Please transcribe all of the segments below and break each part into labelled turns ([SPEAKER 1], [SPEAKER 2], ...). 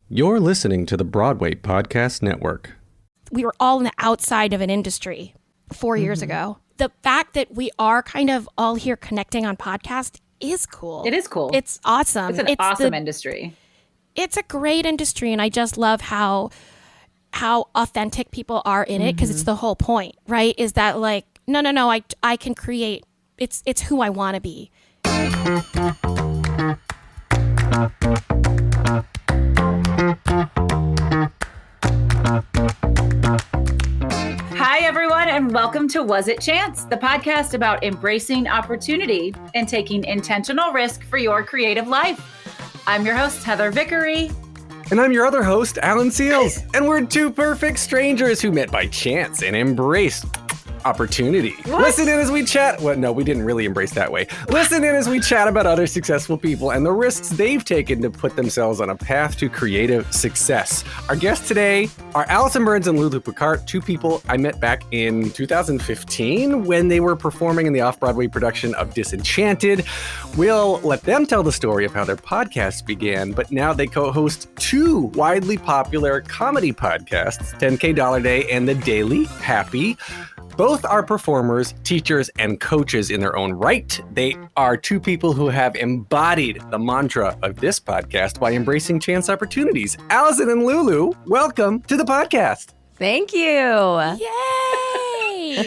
[SPEAKER 1] You're listening to the Broadway Podcast Network.
[SPEAKER 2] We were all on the outside of an industry 4 years ago. The fact that we are kind of all here connecting on podcast is cool.
[SPEAKER 3] It is cool.
[SPEAKER 2] It's awesome.
[SPEAKER 3] It's an awesome industry.
[SPEAKER 2] It's a great industry, and I just love how authentic people are in it, because it's the whole point, right? Is that like, no, I can create. It's who I want to be.
[SPEAKER 3] Hi, everyone, and welcome to Was It Chance, the podcast about embracing opportunity and taking intentional risk for your creative life. I'm your host, Heather Vickery.
[SPEAKER 1] And I'm your other host, Alan Seals. And we're two perfect strangers who met by chance and embraced opportunity.
[SPEAKER 3] What?
[SPEAKER 1] Listen in as we chat. Well, no, we didn't really embrace that way. Listen in as we chat about other successful people and the risks they've taken to put themselves on a path to creative success. Our guests today are Alison and Lulu Picart, two people I met back in 2015 when they were performing in the off-Broadway production of Disenchanted. We'll let them tell the story of how their podcast began, but now they co-host two widely popular comedy podcasts, 10KDollarDay and The Daily Happy. Both are performers, teachers, and coaches in their own right. They are two people who have embodied the mantra of this podcast by embracing chance opportunities. Alison and Lulu, welcome to the podcast.
[SPEAKER 4] Thank you.
[SPEAKER 2] Yay!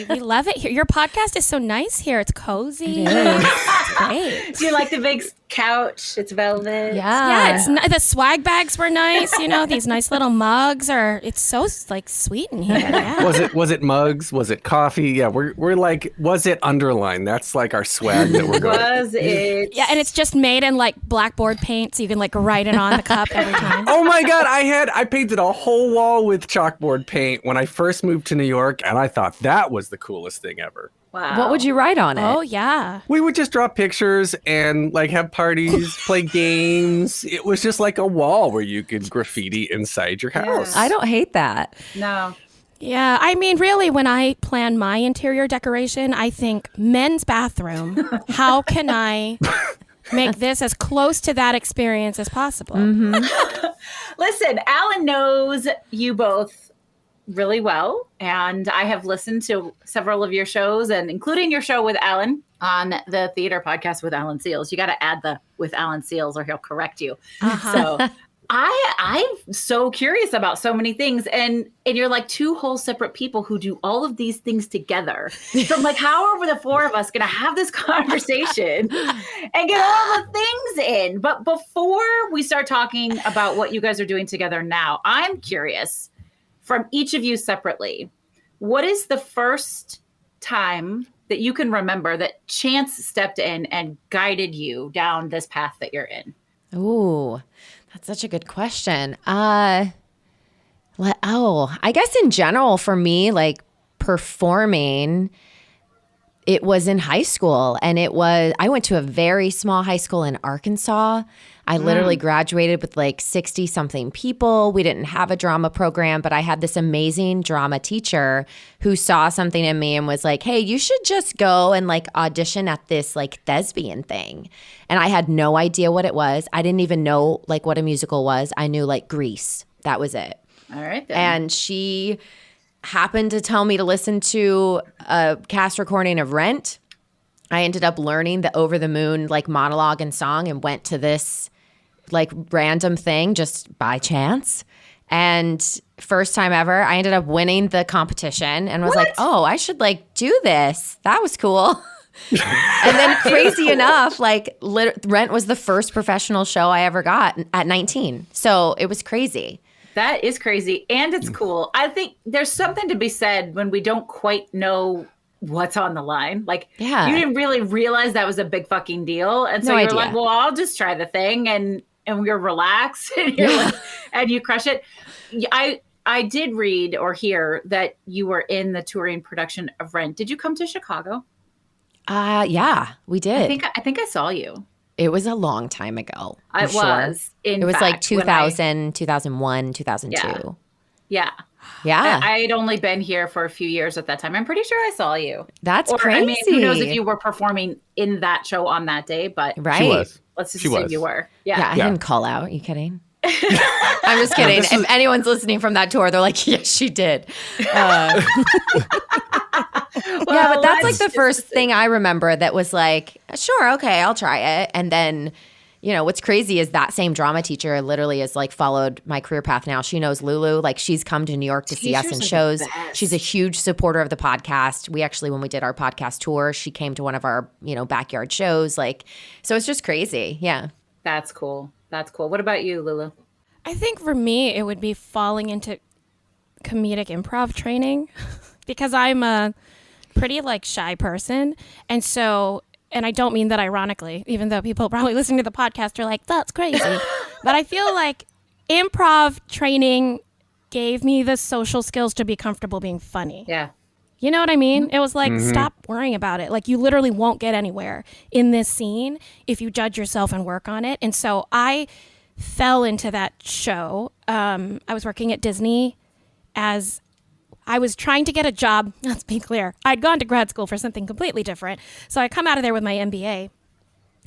[SPEAKER 2] We love it here. Your podcast is so nice here. It's cozy.
[SPEAKER 4] It is.
[SPEAKER 2] It's great.
[SPEAKER 3] Do you like the big couch? It's velvet.
[SPEAKER 2] Yeah, the swag bags were nice. You know, these nice little mugs are. It's so like sweet in here. Yeah.
[SPEAKER 1] Was it mugs? Was it coffee? Yeah, we're like, was it underlined? That's like our swag that we're going.
[SPEAKER 3] Was it?
[SPEAKER 2] Yeah, and it's just made in like blackboard paint, so you can like write it on the cup every time.
[SPEAKER 1] Oh my God, I painted a whole wall with chalkboard paint when I first moved to New York, and I thought that was the coolest thing ever.
[SPEAKER 3] Wow.
[SPEAKER 4] What would you write on it?
[SPEAKER 2] Oh yeah.
[SPEAKER 1] We would just draw pictures and like have parties, play games. It was just like a wall where you could graffiti inside your house.
[SPEAKER 4] I don't hate that.
[SPEAKER 3] No.
[SPEAKER 2] Yeah, I mean, really, when I plan my interior decoration, I think men's bathroom. How can I make this as close to that experience as possible?
[SPEAKER 4] Mm-hmm.
[SPEAKER 3] Listen, Alan knows you both really well, and I have listened to several of your shows, and including your show with Alan on the theater podcast with Alan Seals. You got to add the with Alan Seals or he'll correct you. So I'm so curious about so many things, and you're like two whole separate people who do all of these things together. So I'm like, how are the four of us going to have this conversation and get all the things in? But before we start talking about what you guys are doing together now, I'm curious from each of you separately, what is the first time that you can remember that chance stepped in and guided you down this path that you're in?
[SPEAKER 4] Ooh, that's such a good question. I guess in general for me, like performing, it was in high school, and I went to a very small high school in Arkansas. I literally graduated with like 60 something people. We didn't have a drama program, but I had this amazing drama teacher who saw something in me and was like, hey, you should just go and like audition at this like thespian thing. And I had no idea what it was. I didn't even know like what a musical was. I knew like Grease. That was it.
[SPEAKER 3] All right, then.
[SPEAKER 4] And she happened to tell me to listen to a cast recording of Rent. I ended up learning the Over the Moon like monologue and song and went to this like random thing just by chance. And first time ever, I ended up winning the competition and was like, oh, I should like do this. That was cool. And then crazy enough, like Rent was the first professional show I ever got at 19. So it was crazy.
[SPEAKER 3] That is crazy. And it's cool. I think there's something to be said when we don't quite know what's on the line. Like, you didn't really realize that was a big fucking deal. And so you're like, well, I'll just try the thing. And you're relaxed and you're like, and you crush it. I did read or hear that you were in the touring production of Rent. Did you come to Chicago?
[SPEAKER 4] Yeah, we did.
[SPEAKER 3] I think I saw you.
[SPEAKER 4] It was a long time ago.
[SPEAKER 3] It was.
[SPEAKER 4] It was like 2000, 2001, 2002.
[SPEAKER 3] Yeah.
[SPEAKER 4] Yeah.
[SPEAKER 3] I had only been here for a few years at that time. I'm pretty sure I saw you.
[SPEAKER 4] That's crazy.
[SPEAKER 3] I mean, who knows if you were performing in that show on that day, but
[SPEAKER 4] right.
[SPEAKER 1] She was.
[SPEAKER 3] Let's just assume you were. Yeah.
[SPEAKER 4] I didn't call out. Are you kidding? I'm just kidding. If anyone's listening from that tour, they're like, yes, she did. Yeah, but that's like the first thing I remember that was like, sure, okay, I'll try it. And then, you know, what's crazy is that same drama teacher literally has like followed my career path now. She knows Lulu. Like she's come to New York to see us in shows. She's a huge supporter of the podcast. We actually, when we did our podcast tour, she came to one of our, you know, backyard shows. Like, so it's just crazy. Yeah.
[SPEAKER 3] That's cool. That's cool. What about you, Lulu?
[SPEAKER 2] I think for me, it would be falling into comedic improv training because I'm a pretty like shy person. And so, and I don't mean that ironically, even though people probably listening to the podcast are like, that's crazy. But I feel like improv training gave me the social skills to be comfortable being funny.
[SPEAKER 3] Yeah.
[SPEAKER 2] You know what I mean? It was like, stop worrying about it. Like you literally won't get anywhere in this scene if you judge yourself and work on it. And so I fell into that show. I was working at Disney as I was trying to get a job. Let's be clear. I'd gone to grad school for something completely different. So I come out of there with my MBA.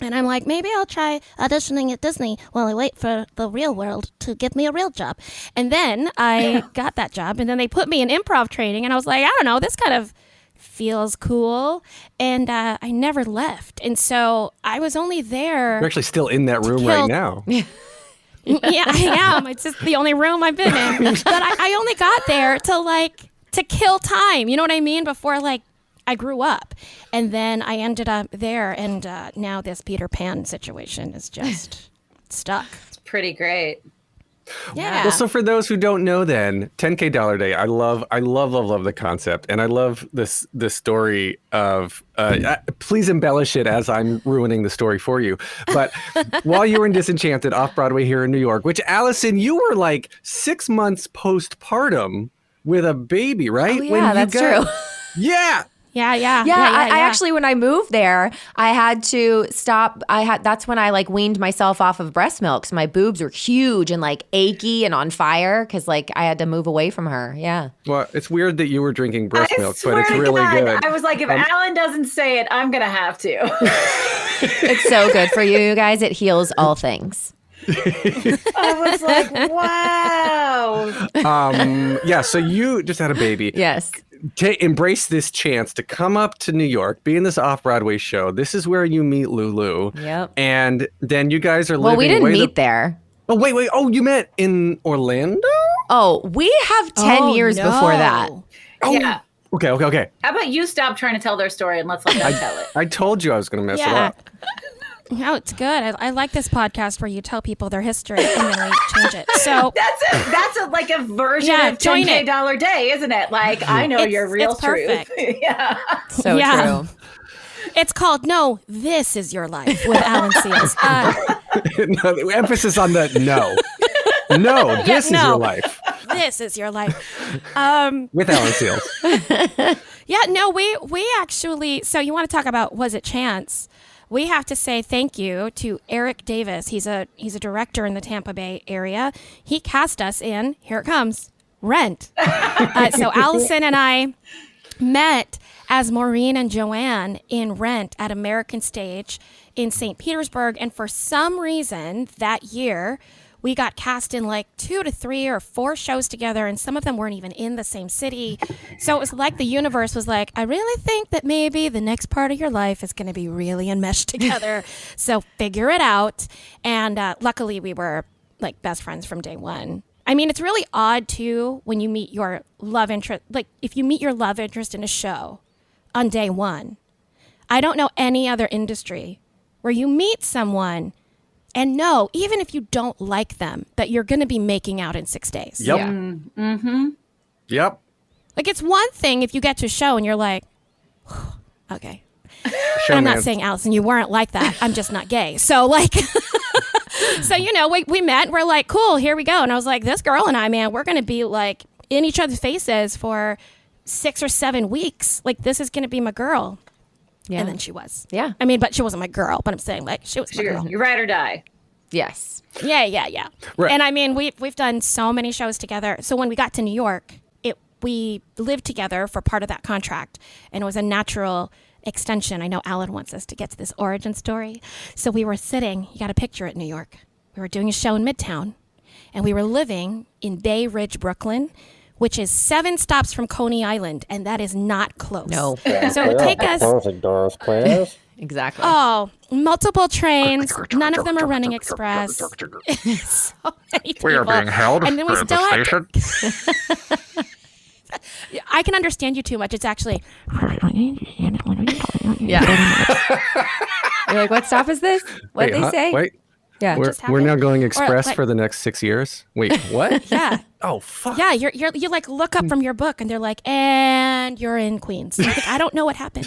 [SPEAKER 2] And I'm like, maybe I'll try auditioning at Disney while I wait for the real world to give me a real job. And then I got that job. And then they put me in improv training. And I was like, I don't know, this kind of feels cool. And I never left. And so I was only there.
[SPEAKER 1] You're actually still in that room right now.
[SPEAKER 2] Yeah, I am. It's just the only room I've been in. But I only got there to kill time. You know what I mean? Before like I grew up. And then I ended up there. And now this Peter Pan situation is just stuck.
[SPEAKER 3] It's pretty great.
[SPEAKER 2] Yeah.
[SPEAKER 1] Well, so for those who don't know, then $10KDollarDay, I love the concept, and I love this story of. Please embellish it as I'm ruining the story for you. But while you were in Disenchanted off Broadway here in New York, which Alison, you were like 6 months postpartum with a baby, right?
[SPEAKER 4] Oh, yeah, that's true.
[SPEAKER 1] Yeah.
[SPEAKER 2] Yeah.
[SPEAKER 4] I actually, when I moved there, I had to stop. That's when I like weaned myself off of breast milk. So my boobs were huge and like achy and on fire because like I had to move away from her. Yeah.
[SPEAKER 1] Well, it's weird that you were drinking breast milk, but it's
[SPEAKER 3] to
[SPEAKER 1] really
[SPEAKER 3] God,
[SPEAKER 1] good.
[SPEAKER 3] I was like, if Alan doesn't say it, I'm going to have to.
[SPEAKER 4] It's so good for you guys. It heals all things.
[SPEAKER 3] I was like, wow.
[SPEAKER 1] Yeah. So you just had a baby.
[SPEAKER 4] Yes.
[SPEAKER 1] Embrace this chance to come up to New York, be in this off-Broadway show. This is where you meet Lulu.
[SPEAKER 4] Yep.
[SPEAKER 1] And then you guys are living.
[SPEAKER 4] Well, we didn't meet there.
[SPEAKER 1] Oh, wait. Oh, you met in Orlando?
[SPEAKER 4] Oh, we have 10 years before that.
[SPEAKER 1] Oh,
[SPEAKER 3] Yeah.
[SPEAKER 1] Okay.
[SPEAKER 3] How about you stop trying to tell their story and let's let them tell it.
[SPEAKER 1] I told you I was going to mess it up.
[SPEAKER 2] No, it's good. I like this podcast where you tell people their history and then we change it. So
[SPEAKER 3] That's like a version of
[SPEAKER 2] join it.
[SPEAKER 3] $10KDollarDay, isn't it? Like, I know your real
[SPEAKER 2] it's
[SPEAKER 3] truth.
[SPEAKER 2] perfect.
[SPEAKER 3] Yeah.
[SPEAKER 4] So
[SPEAKER 2] Yeah.
[SPEAKER 4] true.
[SPEAKER 2] it's called No, This Is Your Life with Alan Seals.
[SPEAKER 1] No, emphasis on the no. No, this is your life.
[SPEAKER 2] This is your life.
[SPEAKER 1] With Alan Seals.
[SPEAKER 2] Yeah, no, we actually, so you want to talk about was it chance? We have to say thank you to Eric Davis. He's a director in the Tampa Bay area. He cast us in, here it comes, Rent. So Alison and I met as Maureen and Joanne in Rent at American Stage in St. Petersburg. And for some reason that year, we got cast in like 2 to 3 or 4 shows together, and some of them weren't even in the same city. So it was like the universe was like, I really think that maybe the next part of your life is going to be really enmeshed together. So figure it out. And luckily, we were like best friends from day one. I mean, it's really odd too when you meet your love interest. Like if you meet your love interest in a show on day one. I don't know any other industry where you meet someone and know, even if you don't like them, that you're going to be making out in 6 days.
[SPEAKER 1] Yep.
[SPEAKER 4] Yeah.
[SPEAKER 3] Mm-hmm.
[SPEAKER 1] Yep.
[SPEAKER 2] Like, it's one thing if you get to a show and you're like, okay.
[SPEAKER 1] Show
[SPEAKER 2] I'm
[SPEAKER 1] man.
[SPEAKER 2] not saying, Alison, you weren't like that. I'm just not gay. So, like, so, you know, we met. We're like, cool, here we go. And I was like, this girl and I, man, we're going to be, like, in each other's faces for 6 or 7 weeks. Like, this is going to be my girl.
[SPEAKER 4] Yeah.
[SPEAKER 2] And then she was.
[SPEAKER 4] Yeah.
[SPEAKER 2] I mean, but she wasn't my girl. But I'm saying, like, she was my girl.
[SPEAKER 3] You ride or die.
[SPEAKER 4] Yes.
[SPEAKER 2] Yeah.
[SPEAKER 1] Right.
[SPEAKER 2] And I mean, we've done so many shows together. So when we got to New York, we lived together for part of that contract, and it was a natural extension. I know Alan wants us to get to this origin story. So we were sitting, you got a picture at New York. We were doing a show in Midtown, and we were living in Bay Ridge, Brooklyn, which is 7 stops from Coney Island, and that is not close.
[SPEAKER 4] No.
[SPEAKER 2] So it would take us.
[SPEAKER 5] Closing doors, please.
[SPEAKER 4] Exactly.
[SPEAKER 2] Oh, multiple trains. None of them are running express. So many people.
[SPEAKER 5] We are being held
[SPEAKER 2] And then we
[SPEAKER 5] at
[SPEAKER 2] still
[SPEAKER 5] the
[SPEAKER 2] have
[SPEAKER 5] station.
[SPEAKER 2] I can understand you too much. It's actually.
[SPEAKER 4] Yeah. You're like, what stop is this? What
[SPEAKER 1] Wait,
[SPEAKER 4] they say?
[SPEAKER 1] Wait,
[SPEAKER 4] Yeah.
[SPEAKER 1] we're
[SPEAKER 2] happened?
[SPEAKER 1] now going express
[SPEAKER 2] like-
[SPEAKER 1] for the next 6 years. Wait, what?
[SPEAKER 2] Yeah.
[SPEAKER 1] Oh, fuck.
[SPEAKER 2] Yeah, you like look up from your book and they're like, and you're in Queens. Like, I don't know what happened.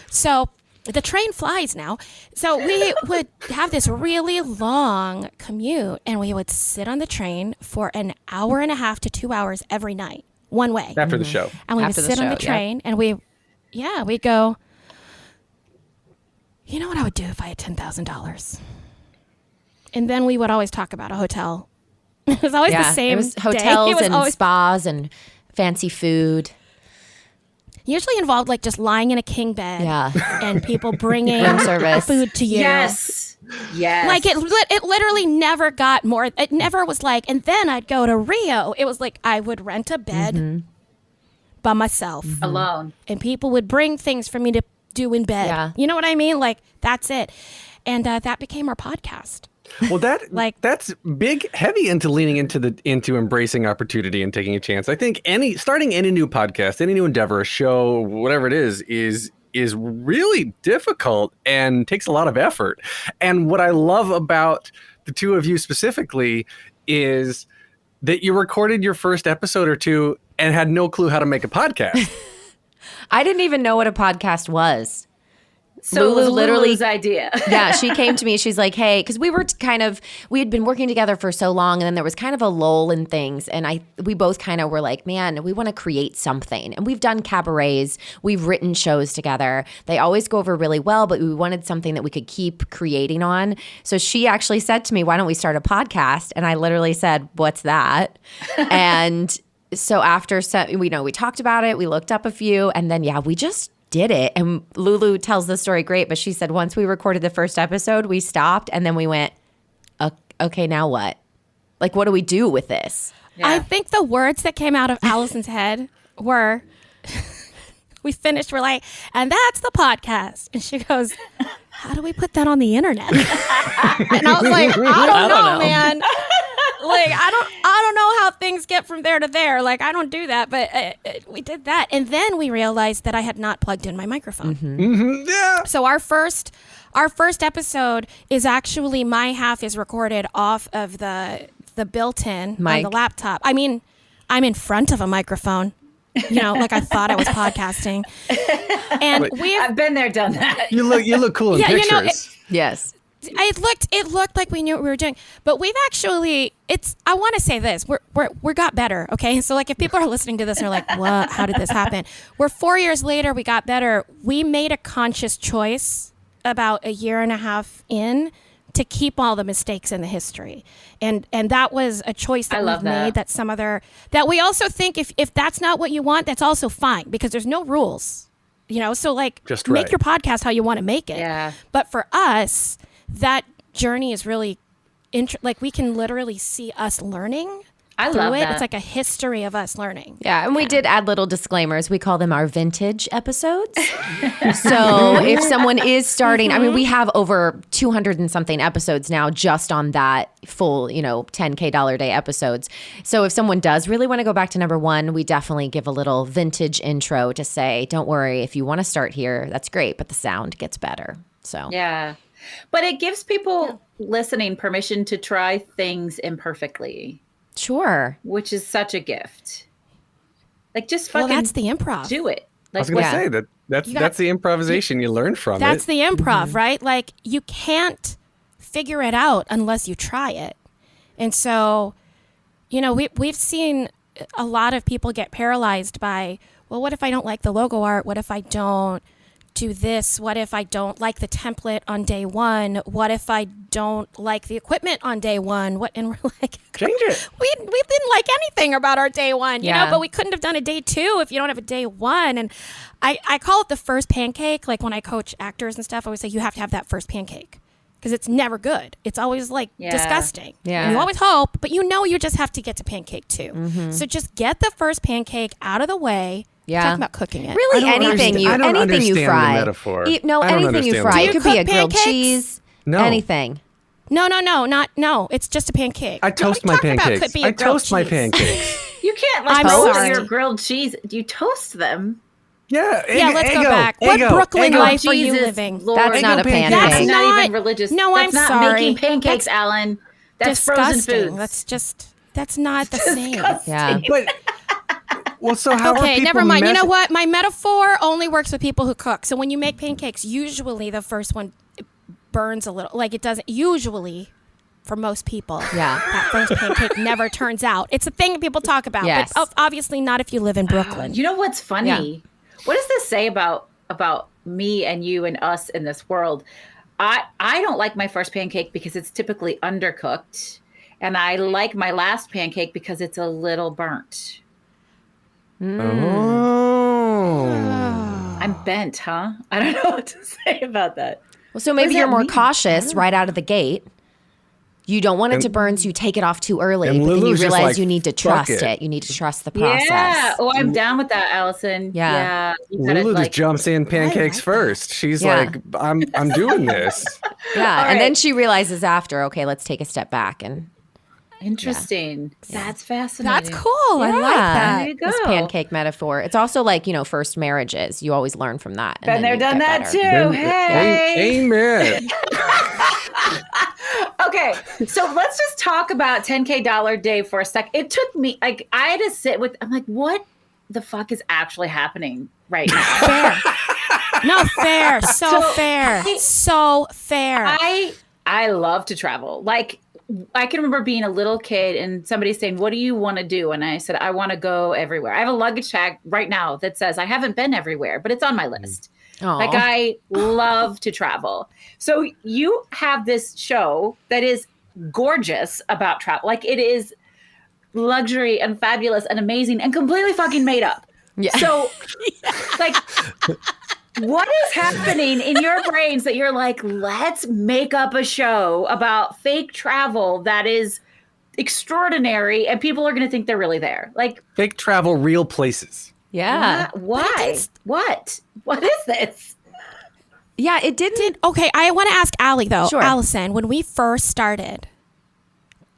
[SPEAKER 2] So the train flies now. So we would have this really long commute and we would sit on the train for an hour and a half to 2 hours every night, one way.
[SPEAKER 1] After the show.
[SPEAKER 2] And we would
[SPEAKER 4] After the
[SPEAKER 2] sit on the
[SPEAKER 4] show, yeah.
[SPEAKER 2] train and we'd go, you know what I would do if I had $10,000? And then we would always talk about a hotel. It was always the same.
[SPEAKER 4] It was
[SPEAKER 2] day.
[SPEAKER 4] hotels
[SPEAKER 2] It was
[SPEAKER 4] and
[SPEAKER 2] always
[SPEAKER 4] spas and fancy food.
[SPEAKER 2] usually involved like just lying in a king bed.
[SPEAKER 4] Yeah.
[SPEAKER 2] And people bringing
[SPEAKER 4] Room service.
[SPEAKER 2] food to you.
[SPEAKER 3] Yes.
[SPEAKER 2] Like it literally never got more. It never was like, and then I'd go to Rio. It was like I would rent a bed by myself.
[SPEAKER 3] Alone.
[SPEAKER 2] And people would bring things for me to do in bed.
[SPEAKER 4] Yeah.
[SPEAKER 2] You know what I mean? Like that's it. And that became our podcast.
[SPEAKER 1] Well,
[SPEAKER 2] Like-
[SPEAKER 1] that's big, heavy into leaning into embracing opportunity and taking a chance. I think starting any new podcast, any new endeavor, a show, whatever it is really difficult and takes a lot of effort. And what I love about the two of you specifically is that you recorded your first episode or two and had no clue how to make a podcast.
[SPEAKER 4] I didn't even know what a podcast was.
[SPEAKER 3] So it was
[SPEAKER 4] Lulu literally-
[SPEAKER 3] Lulu's idea.
[SPEAKER 4] Yeah, she came to me. She's like, hey, because we had been working together for so long, and then there was kind of a lull in things. And we both kind of were like, man, we want to create something. And we've done cabarets. We've written shows together. They always go over really well, but we wanted something that we could keep creating on. So she actually said to me, why don't we start a podcast? And I literally said, what's that? And so after, we talked about it. We looked up a few, and then, we just did it. And Lulu tells the story great, but she said once we recorded the first episode, we stopped and then we went, okay, now what? Like, what do we do with this?
[SPEAKER 3] Yeah.
[SPEAKER 2] I think the words that came out of Allison's head were, we finished, we're like, and that's the podcast. And she goes, how do we put that on the internet? And I was like, I don't know, man. Like, I don't know how things get from there to there. Like, I don't do that, but we did that. And then we realized that I had not plugged in my microphone.
[SPEAKER 1] Yeah.
[SPEAKER 2] So our first episode is actually, my half is recorded off of the built-in on
[SPEAKER 4] Mic.
[SPEAKER 2] the laptop. I mean, I'm in front of a microphone, like I thought I was podcasting. And
[SPEAKER 3] I've been there, done that.
[SPEAKER 1] You look cool in
[SPEAKER 2] Yeah,
[SPEAKER 1] pictures.
[SPEAKER 4] Yes.
[SPEAKER 2] it looked like we knew what we were doing, but we've actually, I want to say this, we got better. Okay. So like if people are listening to this and are like, what, how did this happen? We're 4 years later, we got better. We made a conscious choice about a year and a half in to keep all the mistakes in the history. And that was a choice that we've made that we also think if that's not what you want, that's also fine because there's no rules, so like
[SPEAKER 1] Just
[SPEAKER 2] make
[SPEAKER 1] right.
[SPEAKER 2] your podcast how you want to make it.
[SPEAKER 3] Yeah.
[SPEAKER 2] But for us, that journey is really like we can literally see us learning
[SPEAKER 3] I
[SPEAKER 2] through
[SPEAKER 3] love
[SPEAKER 2] it.
[SPEAKER 3] that.
[SPEAKER 2] It's like a history of us learning.
[SPEAKER 4] Yeah, and we did add little disclaimers. We call them our vintage episodes. So if someone is starting, I mean, we have over 200 and something episodes now just on that full, 10KDollarDay episodes. So if someone does really want to go back to number one, we definitely give a little vintage intro to say, don't worry, if you want to start here, that's great, but the sound gets better. So
[SPEAKER 3] Yeah. But it gives people listening permission to try things imperfectly,
[SPEAKER 4] sure.
[SPEAKER 3] which is such a gift. Like just
[SPEAKER 2] Well,
[SPEAKER 3] fucking
[SPEAKER 2] that's the improv.
[SPEAKER 3] do it.
[SPEAKER 1] I was
[SPEAKER 3] Like
[SPEAKER 1] going to
[SPEAKER 4] Yeah.
[SPEAKER 1] say that's the improvisation you learn from
[SPEAKER 2] That's
[SPEAKER 1] it.
[SPEAKER 2] the improv, right? Like you can't figure it out unless you try it. And so, we've seen a lot of people get paralyzed by, well, what if I don't like the logo art? What if I don't do this? What if I don't like the template on day one? What if I don't like the equipment on day one? And we're like,
[SPEAKER 1] Change it.
[SPEAKER 2] we didn't like anything about our day one,
[SPEAKER 4] Yeah.
[SPEAKER 2] but we couldn't have done a day two if you don't have a day one. And I call it the first pancake. Like when I coach actors and stuff, I always say you have to have that first pancake. because it's never good. It's always like disgusting.
[SPEAKER 4] Yeah.
[SPEAKER 2] And you always hope, but you just have to get to pancake 2. So just get the first pancake out of the way.
[SPEAKER 4] Yeah.
[SPEAKER 2] Talking about cooking it.
[SPEAKER 4] Really, anything you
[SPEAKER 1] I don't
[SPEAKER 4] anything you
[SPEAKER 1] understand
[SPEAKER 4] fry.
[SPEAKER 1] the metaphor.
[SPEAKER 4] No,
[SPEAKER 1] I don't
[SPEAKER 4] anything you
[SPEAKER 1] understand
[SPEAKER 4] fry.
[SPEAKER 1] the
[SPEAKER 4] It
[SPEAKER 2] metaphor.
[SPEAKER 4] could be a
[SPEAKER 2] Do you
[SPEAKER 4] grilled
[SPEAKER 2] cook pancakes?
[SPEAKER 4] cheese.
[SPEAKER 1] No.
[SPEAKER 4] Anything.
[SPEAKER 2] No. It's just a pancake.
[SPEAKER 1] I toast my
[SPEAKER 2] What are you talking about?
[SPEAKER 1] pancakes.
[SPEAKER 2] Could be a
[SPEAKER 1] I
[SPEAKER 2] grilled
[SPEAKER 1] toast my
[SPEAKER 2] cheese.
[SPEAKER 1] pancakes.
[SPEAKER 3] You can't
[SPEAKER 2] I'm
[SPEAKER 3] toast
[SPEAKER 2] sorry.
[SPEAKER 3] your grilled cheese. Do you toast them?
[SPEAKER 1] Yeah.
[SPEAKER 2] Yeah, let's go back. What Brooklyn
[SPEAKER 1] Eggo.
[SPEAKER 2] life are you
[SPEAKER 3] Jesus,
[SPEAKER 2] living?
[SPEAKER 3] Lord.
[SPEAKER 4] That's not a
[SPEAKER 1] pancake.
[SPEAKER 4] pancake.
[SPEAKER 3] That's
[SPEAKER 2] Not-
[SPEAKER 3] not even religious.
[SPEAKER 2] No,
[SPEAKER 3] That's
[SPEAKER 2] I'm
[SPEAKER 3] not
[SPEAKER 2] sorry.
[SPEAKER 3] making pancakes,
[SPEAKER 2] That's
[SPEAKER 3] Alan. That's frozen
[SPEAKER 2] Disgusting.
[SPEAKER 3] foods.
[SPEAKER 2] That's not the same.
[SPEAKER 4] Yeah.
[SPEAKER 1] But well, so how are
[SPEAKER 2] Okay,
[SPEAKER 1] people
[SPEAKER 2] never mind. You know
[SPEAKER 1] measure-
[SPEAKER 2] what? My metaphor only works with people who cook. So when you make pancakes, usually the first one burns a little. Like it doesn't usually for most people.
[SPEAKER 4] Yeah.
[SPEAKER 2] That first pancake never turns out. It's a thing people talk about.
[SPEAKER 4] Yes.
[SPEAKER 2] But obviously not if you live in Brooklyn.
[SPEAKER 3] You know what's funny? What does this say about me and you and us in this world? I don't like my first pancake because it's typically undercooked, and I like my last pancake because it's a little burnt.
[SPEAKER 1] Oh.
[SPEAKER 3] I'm bent, huh? I don't know what to say about that.
[SPEAKER 4] Well, so maybe
[SPEAKER 3] does
[SPEAKER 4] you're
[SPEAKER 3] that
[SPEAKER 4] more
[SPEAKER 3] mean?
[SPEAKER 4] cautious right out of the gate. You don't want it to burn, so you take it off too early.
[SPEAKER 1] and
[SPEAKER 4] But then you
[SPEAKER 1] Lulu's just
[SPEAKER 4] realize
[SPEAKER 1] like,
[SPEAKER 4] you need to
[SPEAKER 1] "Fuck
[SPEAKER 4] trust
[SPEAKER 1] it."
[SPEAKER 4] it. You need to trust the process.
[SPEAKER 3] Yeah. Oh, I'm down with that, Allison.
[SPEAKER 4] Yeah.
[SPEAKER 3] You gotta,
[SPEAKER 1] Lulu
[SPEAKER 3] like,
[SPEAKER 1] just jumps in pancakes first. She's
[SPEAKER 4] Yeah.
[SPEAKER 1] like, I'm doing this.
[SPEAKER 4] Yeah.
[SPEAKER 3] All
[SPEAKER 4] And then
[SPEAKER 3] right.
[SPEAKER 4] she realizes after, okay, let's take a step back. And
[SPEAKER 3] Interesting. That's fascinating.
[SPEAKER 2] That's cool. I like
[SPEAKER 3] There
[SPEAKER 2] that.
[SPEAKER 3] you
[SPEAKER 4] this
[SPEAKER 3] go.
[SPEAKER 4] pancake metaphor. It's also like, first marriages. You always learn from that. and
[SPEAKER 3] Been there,
[SPEAKER 4] then you
[SPEAKER 3] done
[SPEAKER 4] get
[SPEAKER 3] that
[SPEAKER 4] better.
[SPEAKER 3] too.
[SPEAKER 1] Then-
[SPEAKER 3] Hey.
[SPEAKER 1] Amen.
[SPEAKER 3] Okay, so let's just talk about 10K Dollar Day for a sec. It took me, like, I had to sit with, I'm like, what the fuck is actually happening right now?
[SPEAKER 2] Fair. No, fair. So
[SPEAKER 3] So,
[SPEAKER 2] fair. So fair.
[SPEAKER 3] I love to travel. Like, I can remember being a little kid and somebody saying, what do you want to do? And I said, I want to go everywhere. I have a luggage tag right now that says I haven't been everywhere, but it's on my list.
[SPEAKER 4] Aw.
[SPEAKER 3] Like, I love to travel. So you have this show that is gorgeous about travel. Like, it is luxury and fabulous and amazing and completely fucking made up.
[SPEAKER 4] Yeah.
[SPEAKER 3] So, like, what is happening in your brains that you're like, let's make up a show about fake travel that is extraordinary and people are going to think they're really there? Like,
[SPEAKER 1] Fake travel, real places.
[SPEAKER 4] Yeah.
[SPEAKER 3] why? What? What is this?
[SPEAKER 4] Yeah, it didn't.
[SPEAKER 2] Okay, I want to ask Allie though.
[SPEAKER 4] Sure.
[SPEAKER 2] Allison, when we first started,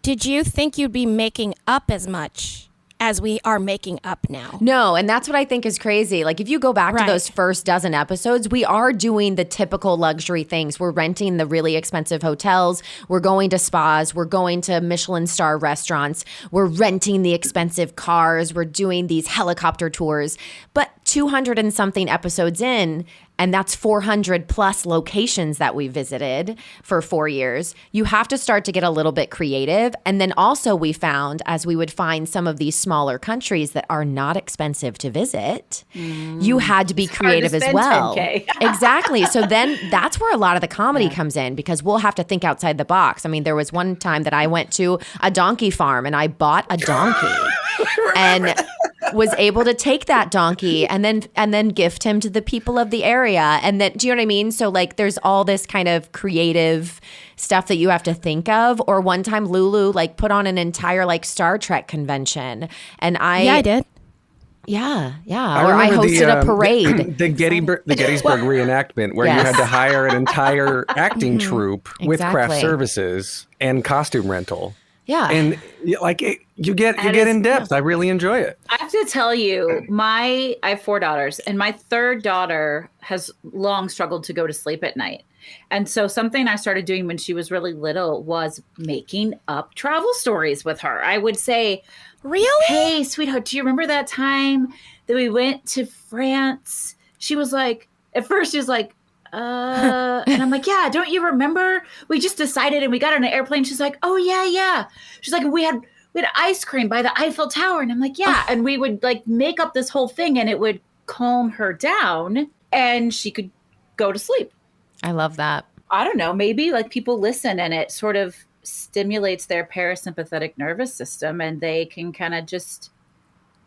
[SPEAKER 2] did you think you'd be making up as much as we are making up now?
[SPEAKER 4] No, and that's what I think is crazy. Like, if you go back
[SPEAKER 2] Right.
[SPEAKER 4] to those first dozen episodes, we are doing the typical luxury things. We're renting the really expensive hotels. We're going to spas. We're going to Michelin star restaurants. We're renting the expensive cars. We're doing these helicopter tours. But 200 and something episodes in, and that's 400 plus locations that we visited for 4 years. You have to start to get a little bit creative. And then also we found, as we would find some of these smaller countries that are not expensive to visit, you had to be
[SPEAKER 3] hard to
[SPEAKER 4] creative as
[SPEAKER 3] spend
[SPEAKER 4] well.
[SPEAKER 3] 10K.
[SPEAKER 4] Exactly. So then that's where a lot of the comedy comes in, because we'll have to think outside the box. I mean, there was one time that I went to a donkey farm and I bought a donkey. And was able to take that donkey and then gift him to the people of the area. And then, do you know what I mean? So like, there's all this kind of creative stuff that you have to think of. Or one time Lulu like put on an entire like Star Trek convention, and
[SPEAKER 2] I did.
[SPEAKER 4] yeah.
[SPEAKER 1] I
[SPEAKER 4] Or I
[SPEAKER 1] remember
[SPEAKER 4] hosted a parade.
[SPEAKER 1] The Gettysburg reenactment, where you
[SPEAKER 4] Yes.
[SPEAKER 1] had to hire an entire acting troupe with craft
[SPEAKER 4] Exactly.
[SPEAKER 1] services and costume rental.
[SPEAKER 4] Yeah.
[SPEAKER 1] And you get in depth. I really enjoy it.
[SPEAKER 3] I have to tell you, I have 4 daughters, and my third daughter has long struggled to go to sleep at night. And so something I started doing when she was really little was making up travel stories with her. I would say,
[SPEAKER 2] Really?
[SPEAKER 3] hey, sweetheart, do you remember that time that we went to France? She was like, at first she was like, and I'm like, yeah, don't you remember? We just decided and we got on an airplane. She's like, oh yeah. She's like, we had ice cream by the Eiffel Tower. And I'm like, yeah. And we would like make up this whole thing and it would calm her down and she could go to sleep.
[SPEAKER 4] I love that.
[SPEAKER 3] I don't know, maybe like people listen and it sort of stimulates their parasympathetic nervous system and they can kind of just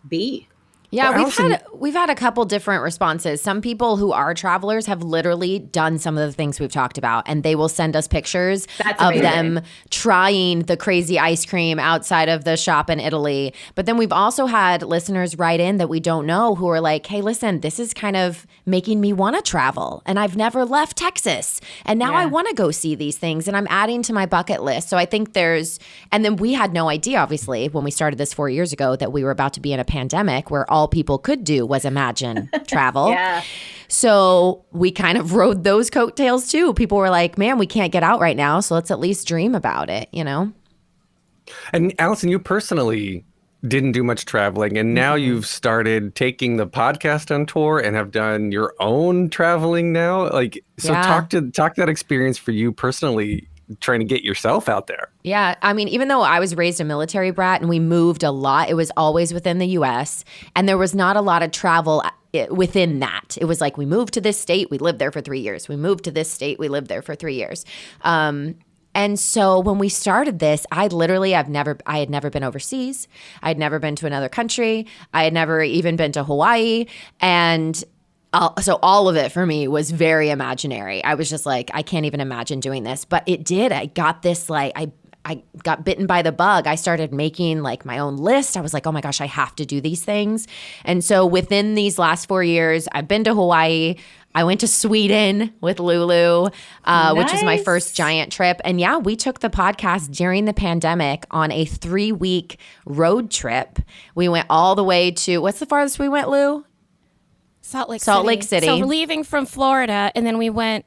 [SPEAKER 3] be.
[SPEAKER 4] Yeah,
[SPEAKER 1] Alison,
[SPEAKER 4] we've had a couple different responses. Some people who are travelers have literally done some of the things we've talked about, and they will send us pictures
[SPEAKER 3] That's
[SPEAKER 4] of
[SPEAKER 3] amazing.
[SPEAKER 4] them trying the crazy ice cream outside of the shop in Italy. But then we've also had listeners write in that we don't know who are like, "Hey, listen, this is kind of making me want to travel, and I've never left Texas, and now I want to go see these things, and I'm adding to my bucket list." So I think and then we had no idea, obviously, when we started this 4 years ago, that we were about to be in a pandemic where all people could do was imagine travel.
[SPEAKER 3] Yeah.
[SPEAKER 4] So we kind of rode those coattails too. People were like, man, we can't get out right now, so let's at least dream about it, you know?
[SPEAKER 1] and Alison, you personally didn't do much traveling, and now you've started taking the podcast on tour and have done your own traveling now. Like, so
[SPEAKER 4] Yeah.
[SPEAKER 1] talk that experience for you personally, trying to get yourself out there.
[SPEAKER 4] Yeah. I mean, even though I was raised a military brat and we moved a lot, it was always within the US. And there was not a lot of travel within that. It was like, we moved to this state, we lived there for 3 years. We moved to this state, we lived there for 3 years. And so when we started this, I had never been overseas. I had never been to another country. I had never even been to Hawaii. And so all of it for me was very imaginary. I was just like, I can't even imagine doing this. But it did. I got this, like, I got bitten by the bug. I started making like my own list. I was like, oh my gosh, I have to do these things. And so within these last 4 years, I've been to Hawaii. I went to Sweden with Lulu, which was my
[SPEAKER 3] Nice.
[SPEAKER 4] first giant trip. And yeah, we took the podcast during the pandemic on a 3-week road trip. We went all the way to, what's the farthest we went, Lou?
[SPEAKER 2] Salt Lake
[SPEAKER 4] City.
[SPEAKER 2] So leaving from Florida, and then we went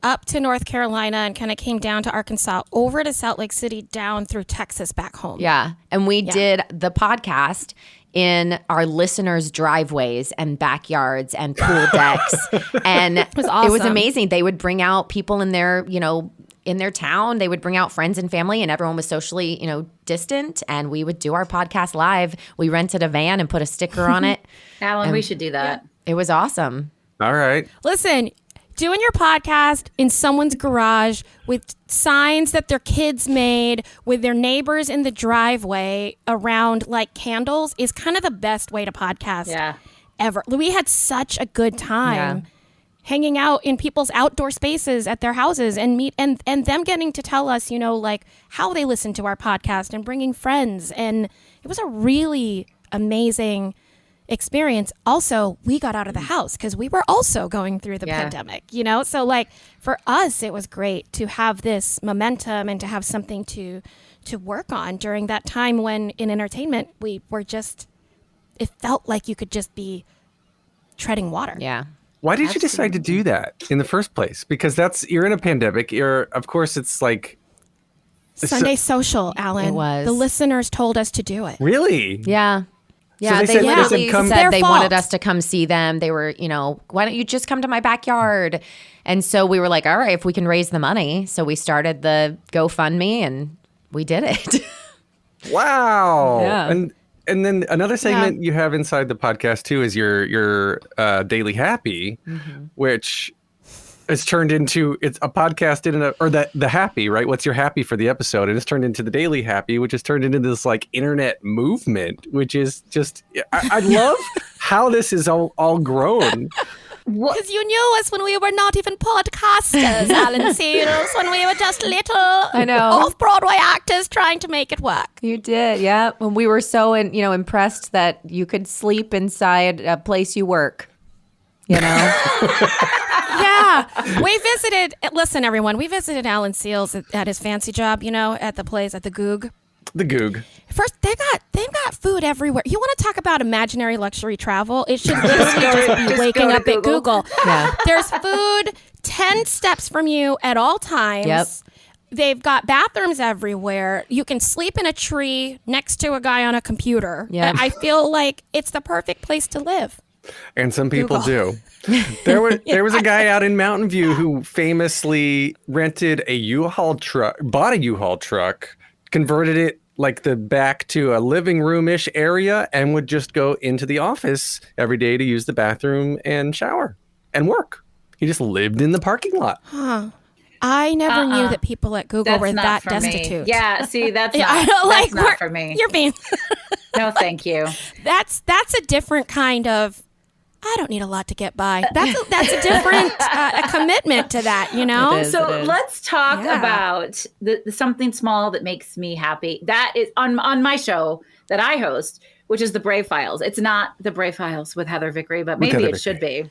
[SPEAKER 2] up to North Carolina and kind of came down to Arkansas, over to Salt Lake City, down through Texas, back home.
[SPEAKER 4] Yeah. And we did the podcast in our listeners' driveways and backyards and pool decks. And it was
[SPEAKER 2] awesome.
[SPEAKER 4] amazing. They would bring out people in their, in their town. They would bring out friends and family, and everyone was socially, distant. And we would do our podcast live. We rented a van and put a sticker on it.
[SPEAKER 3] Alan, we should do that.
[SPEAKER 4] It was awesome.
[SPEAKER 1] All right.
[SPEAKER 2] Listen, doing your podcast in someone's garage with signs that their kids made, with their neighbors in the driveway around like candles, is kind of the best way to podcast ever. We had such a good time hanging out in people's outdoor spaces at their houses and and them getting to tell us, like how they listen to our podcast and bringing friends. And it was a really amazing experience. Also, we got out of the house because we were also going through the pandemic, so like for us it was great to have this momentum and to have something to work on during that time when in entertainment we were just, it felt like you could just be treading water.
[SPEAKER 4] Yeah.
[SPEAKER 1] Why did you decide to do that in the first place? Because you're in a pandemic. Of course, it's like
[SPEAKER 2] Sunday Social, Alan.
[SPEAKER 4] It was.
[SPEAKER 2] The listeners told us to do it.
[SPEAKER 1] Really?
[SPEAKER 4] Yeah. Yeah,
[SPEAKER 1] they
[SPEAKER 4] they
[SPEAKER 1] said- they
[SPEAKER 4] literally
[SPEAKER 1] said come-
[SPEAKER 4] said
[SPEAKER 2] Their
[SPEAKER 4] they
[SPEAKER 2] fault.
[SPEAKER 4] wanted us to come see them. They were, why don't you just come to my backyard? And so we were like, all right, if we can raise the money. So we started the GoFundMe and we did it.
[SPEAKER 1] Wow.
[SPEAKER 4] Yeah.
[SPEAKER 1] And then another segment you have inside the podcast too is your Daily Happy, which has turned into, it's a podcast or the Happy, right? What's your happy for the episode? And it's turned into the Daily Happy, which has turned into this like internet movement, which is just, I love how this is all grown.
[SPEAKER 2] Because you knew us when we were not even podcasters, Alan Seals, when we were just little off-Broadway actors trying to make it work.
[SPEAKER 4] You did, yeah. When we were so, impressed that you could sleep inside a place you work,
[SPEAKER 2] Yeah. Listen, everyone, we visited Alan Seals at his fancy job, at the place, at the Goog.
[SPEAKER 1] The Goog.
[SPEAKER 2] First, they've got food everywhere. You want to talk about imaginary luxury travel? It should literally just be waking
[SPEAKER 3] go to
[SPEAKER 2] up at Google.
[SPEAKER 4] Yeah.
[SPEAKER 2] There's food 10 steps from you at all times.
[SPEAKER 4] Yep.
[SPEAKER 2] They've got bathrooms everywhere. You can sleep in a tree next to a guy on a computer.
[SPEAKER 4] Yep.
[SPEAKER 2] I feel like it's the perfect place to live.
[SPEAKER 1] And some people do. There was a guy out in Mountain View who famously rented a U-Haul truck, bought a U-Haul truck, converted it like the back to a living room-ish area, and would just go into the office every day to use the bathroom and shower and work. He just lived in the parking lot.
[SPEAKER 2] I never knew that people at Google
[SPEAKER 3] That's
[SPEAKER 2] were
[SPEAKER 3] not
[SPEAKER 2] that
[SPEAKER 3] for me.
[SPEAKER 2] destitute.
[SPEAKER 3] Yeah, see, that's
[SPEAKER 2] Yeah,
[SPEAKER 3] not,
[SPEAKER 2] I don't
[SPEAKER 3] that's
[SPEAKER 2] like
[SPEAKER 3] not for me.
[SPEAKER 2] You're being
[SPEAKER 3] No, thank you.
[SPEAKER 2] That's a different kind of. I don't need a lot to get by. That's a different a commitment to that, you know.
[SPEAKER 4] It is.
[SPEAKER 3] So let's talk about the something small that makes me happy. That is on my show that I host, which is the Brave Files. It's not the Brave Files with Heather Vickery, but maybe it should be.